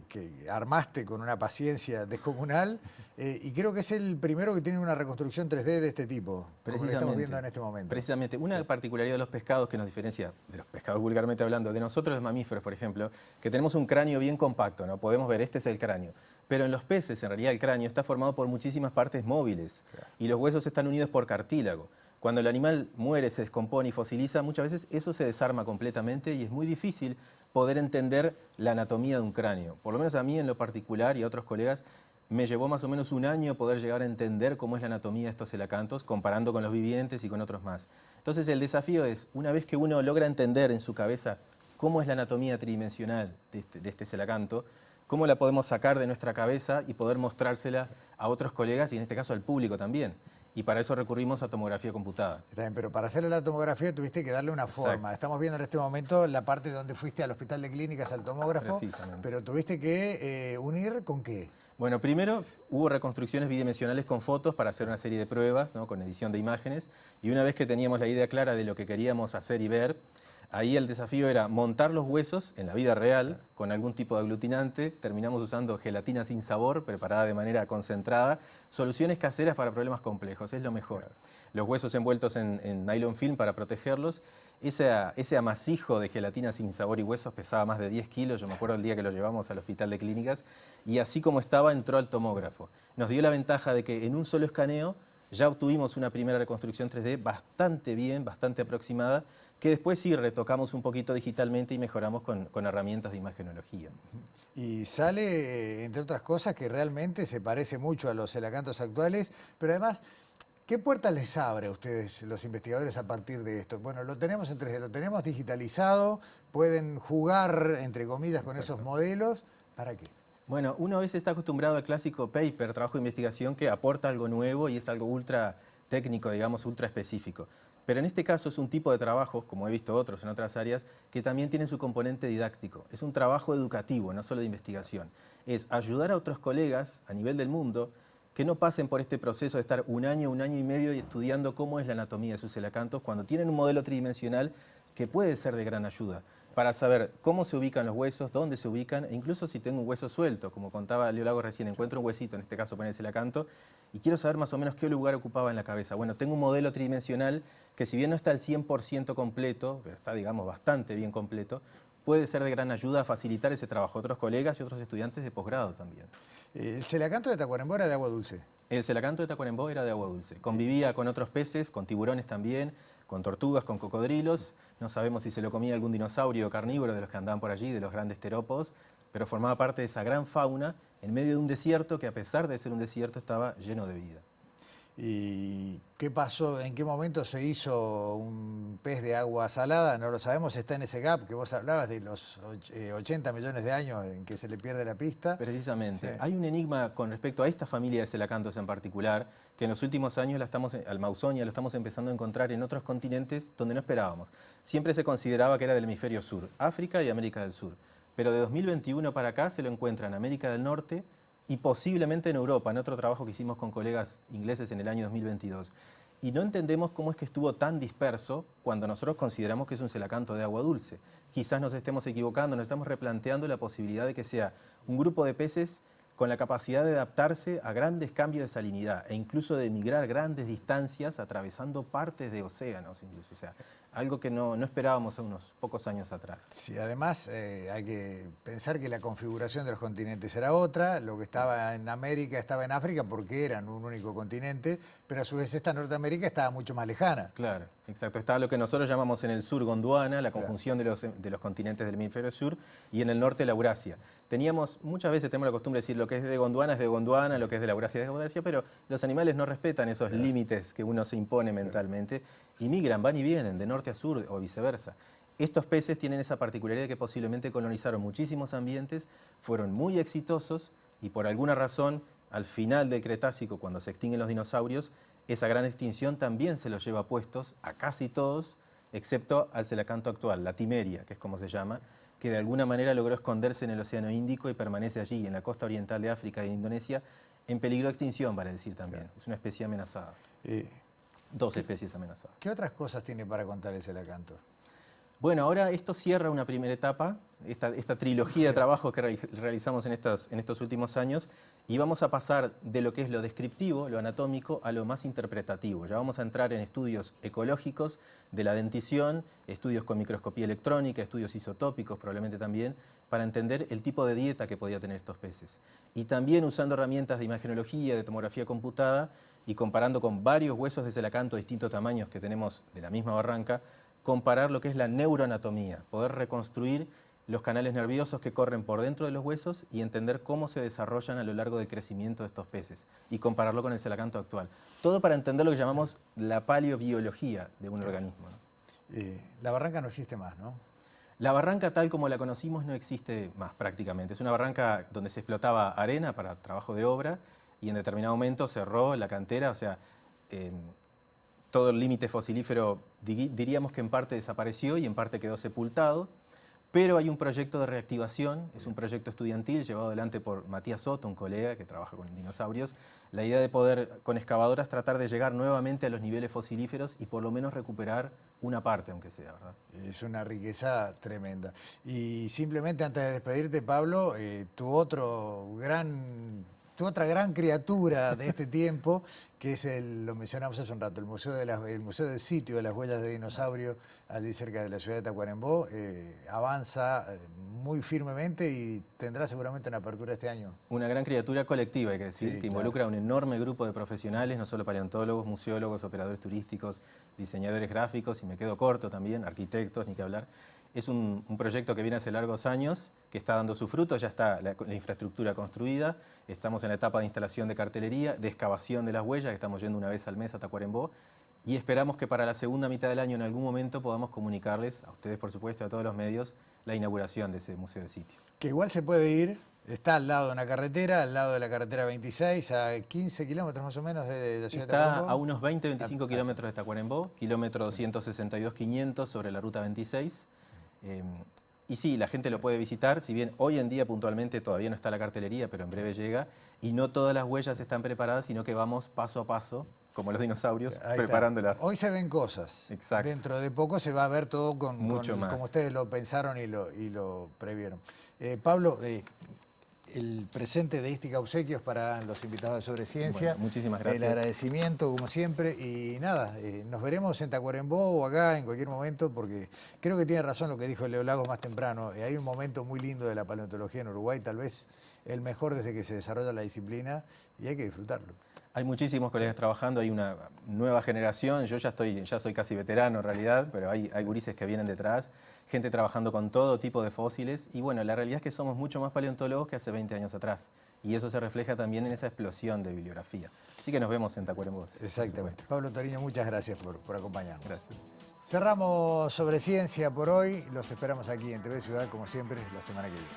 que armaste con una paciencia descomunal, y creo que es el primero que tiene una reconstrucción 3D de este tipo, como lo estamos viendo en este momento. Precisamente, una particularidad de los pescados que nos diferencia, de los pescados vulgarmente hablando, de nosotros los mamíferos, por ejemplo, que tenemos un cráneo bien compacto, ¿no? Podemos ver, este es el cráneo. Pero en los peces, en realidad, el cráneo está formado por muchísimas partes móviles, y los huesos están unidos por cartílago. Cuando el animal muere, se descompone y fosiliza, muchas veces eso se desarma completamente y es muy difícil poder entender la anatomía de un cráneo. Por lo menos a mí en lo particular y a otros colegas me llevó más o menos un año poder llegar a entender cómo es la anatomía de estos celacantos, comparando con los vivientes y con otros más. Entonces el desafío es, una vez que uno logra entender en su cabeza cómo es la anatomía tridimensional de este celacanto, cómo la podemos sacar de nuestra cabeza y poder mostrársela a otros colegas y en este caso al público también. Y para eso recurrimos a tomografía computada. Está bien, pero para hacerle la tomografía tuviste que darle una forma. Exacto. Estamos viendo en este momento la parte donde fuiste al hospital de clínicas al tomógrafo, pero tuviste que unir ¿con qué? Bueno, primero hubo reconstrucciones bidimensionales con fotos para hacer una serie de pruebas, ¿no? Con edición de imágenes, y una vez que teníamos la idea clara de lo que queríamos hacer y ver, ahí el desafío era montar los huesos en la vida real con algún tipo de aglutinante. Terminamos usando gelatina sin sabor, preparada de manera concentrada. Soluciones caseras para problemas complejos, es lo mejor. Los huesos envueltos en nylon film para protegerlos. Ese amasijo de gelatina sin sabor y huesos pesaba más de 10 kilos. Yo me acuerdo el día que lo llevamos al hospital de clínicas. Y así como estaba, entró al tomógrafo. Nos dio la ventaja de que en un solo escaneo ya obtuvimos una primera reconstrucción 3D bastante bien, bastante aproximada, que después sí retocamos un poquito digitalmente y mejoramos con herramientas de imagenología. Y sale, entre otras cosas, que realmente se parece mucho a los celacantos actuales, pero además, ¿qué puertas les abre a ustedes, los investigadores, a partir de esto? Bueno, lo tenemos en 3D, lo tenemos digitalizado, pueden jugar, entre comillas, con esos modelos. ¿Para qué? Bueno, uno a veces está acostumbrado al clásico paper, trabajo de investigación, que aporta algo nuevo y es algo ultra técnico, digamos, ultra específico. Pero en este caso es un tipo de trabajo, como he visto otros en otras áreas, que también tiene su componente didáctico. Es un trabajo educativo, no solo de investigación. Es ayudar a otros colegas a nivel del mundo que no pasen por este proceso de estar un año y medio estudiando cómo es la anatomía de sus celacantos cuando tienen un modelo tridimensional que puede ser de gran ayuda para saber cómo se ubican los huesos, dónde se ubican, e incluso si tengo un hueso suelto, como contaba Leo Lago recién, encuentro un huesito, en este caso pone el celacanto, y quiero saber más o menos qué lugar ocupaba en la cabeza. Bueno, tengo un modelo tridimensional que si bien no está al 100% completo, pero está, digamos, bastante bien completo, puede ser de gran ayuda a facilitar ese trabajo a otros colegas y otros estudiantes de posgrado también. ¿El celacanto de Tacuarembó era de agua dulce? El celacanto de Tacuarembó era de agua dulce. Convivía con otros peces, con tiburones también, con tortugas, con cocodrilos. No sabemos si se lo comía algún dinosaurio carnívoro de los que andaban por allí, de los grandes terópodos, pero formaba parte de esa gran fauna en medio de un desierto que, a pesar de ser un desierto, estaba lleno de vida. ¿Y qué pasó? ¿En qué momento se hizo un pez de agua salada? No lo sabemos, está en ese gap que vos hablabas de los 80 millones de años en que se le pierde la pista. Precisamente. Sí. Hay un enigma con respecto a esta familia de celacantos en particular, que en los últimos años al Mausonia lo estamos empezando a encontrar en otros continentes donde no esperábamos. Siempre se consideraba que era del hemisferio sur, África y América del Sur. Pero de 2021 para acá se lo encuentra en América del Norte, y posiblemente en Europa, en otro trabajo que hicimos con colegas ingleses en el año 2022. Y no entendemos cómo es que estuvo tan disperso cuando nosotros consideramos que es un celacanto de agua dulce. Quizás nos estemos equivocando, nos estamos replanteando la posibilidad de que sea un grupo de peces con la capacidad de adaptarse a grandes cambios de salinidad e incluso de migrar grandes distancias atravesando partes de océanos incluso. O sea, algo que no esperábamos hace unos pocos años atrás. Sí, además hay que pensar que la configuración de los continentes era otra, lo que estaba en América estaba en África porque eran un único continente, pero a su vez esta Norteamérica estaba mucho más lejana. Claro, exacto. Estaba lo que nosotros llamamos en el sur Gondwana, la conjunción de los continentes del hemisferio sur, y en el norte la Eurasia. Muchas veces tenemos la costumbre de decir lo que es de Gondwana es de Gondwana, lo que es de la Eurasia es de Eurasia, pero los animales no respetan esos límites que uno se impone mentalmente y migran, van y vienen de norte a sur o viceversa. Estos peces tienen esa particularidad que posiblemente colonizaron muchísimos ambientes, fueron muy exitosos y por alguna razón al final del Cretácico, cuando se extinguen los dinosaurios, esa gran extinción también se los lleva puestos a casi todos, excepto al celacanto actual, la Timeria, que es como se llama, que de alguna manera logró esconderse en el Océano Índico y permanece allí, en la costa oriental de África y de Indonesia, en peligro de extinción, vale decir también. Es una especie amenazada. Dos especies amenazadas. ¿Qué otras cosas tiene para contar el celacanto? Bueno, ahora esto cierra una primera etapa, esta trilogía de trabajos que realizamos en estos últimos años, y vamos a pasar de lo que es lo descriptivo, lo anatómico, a lo más interpretativo. Ya vamos a entrar en estudios ecológicos de la dentición, estudios con microscopía electrónica, estudios isotópicos probablemente también, para entender el tipo de dieta que podía tener estos peces. Y también usando herramientas de imagenología, de tomografía computada, y comparando con varios huesos de celacanto de distintos tamaños que tenemos de la misma barranca, comparar lo que es la neuroanatomía, poder reconstruir los canales nerviosos que corren por dentro de los huesos y entender cómo se desarrollan a lo largo del crecimiento de estos peces y compararlo con el celacanto actual. Todo para entender lo que llamamos la paleobiología de un organismo, ¿no? La barranca no existe más, ¿no? La barranca tal como la conocimos no existe más prácticamente. Es una barranca donde se explotaba arena para trabajo de obra y en determinado momento cerró la cantera, o sea, todo el límite fosilífero diríamos que en parte desapareció y en parte quedó sepultado, Pero hay un proyecto de reactivación, es un proyecto estudiantil llevado adelante por Matías Soto, un colega que trabaja con dinosaurios. La idea de poder, con excavadoras, tratar de llegar nuevamente a los niveles fosilíferos y por lo menos recuperar una parte, aunque sea, ¿verdad? Es una riqueza tremenda. Y simplemente antes de despedirte, Pablo, tu otra gran criatura de este tiempo, que es lo mencionamos hace un rato, el Museo del Sitio de las Huellas de Dinosaurio, allí cerca de la ciudad de Tacuarembó, avanza muy firmemente y tendrá seguramente una apertura este año. Una gran criatura colectiva, hay que decir, Sí, que involucra a un enorme grupo de profesionales, no solo paleontólogos, museólogos, operadores turísticos, diseñadores gráficos, y me quedo corto también, arquitectos, ni que hablar. Es un proyecto que viene hace largos años, que está dando su fruto, ya está la infraestructura construida, estamos en la etapa de instalación de cartelería, de excavación de las huellas, que estamos yendo una vez al mes a Tacuarembó, y esperamos que para la segunda mitad del año en algún momento podamos comunicarles, a ustedes por supuesto, a todos los medios, la inauguración de ese museo de sitio. Que igual se puede ir, está al lado de una carretera, al lado de la carretera 26, a 15 kilómetros más o menos de la ciudad de Tacuarembó. Está a unos 20-25 kilómetros de Tacuarembó, kilómetro 262-500 sobre la ruta 26. Y sí, la gente lo puede visitar, si bien hoy en día puntualmente todavía no está la cartelería, pero en breve llega, y no todas las huellas están preparadas, sino que vamos paso a paso, como los dinosaurios, preparándolas. Hoy se ven cosas. Exacto. Dentro de poco se va a ver todo Mucho más. como ustedes lo pensaron y lo previeron. Pablo, el presente de Ística Obsequios para los invitados de Sobre Ciencia. Bueno, muchísimas gracias. El agradecimiento, como siempre. Y nada, nos veremos en Tacuarembó o acá en cualquier momento, porque creo que tiene razón lo que dijo Leo Lagos más temprano. Hay un momento muy lindo de la paleontología en Uruguay, tal vez el mejor desde que se desarrolla la disciplina, y hay que disfrutarlo. Hay muchísimos colegas trabajando, hay una nueva generación, yo ya soy casi veterano en realidad, pero hay gurises que vienen detrás, gente trabajando con todo tipo de fósiles, y bueno, la realidad es que somos mucho más paleontólogos que hace 20 años atrás, y eso se refleja también en esa explosión de bibliografía. Así que nos vemos en Tacuarembó. Exactamente. Pablo Toriño, muchas gracias por acompañarnos. Gracias. Cerramos Sobre Ciencia por hoy, los esperamos aquí en TV Ciudad, como siempre, la semana que viene.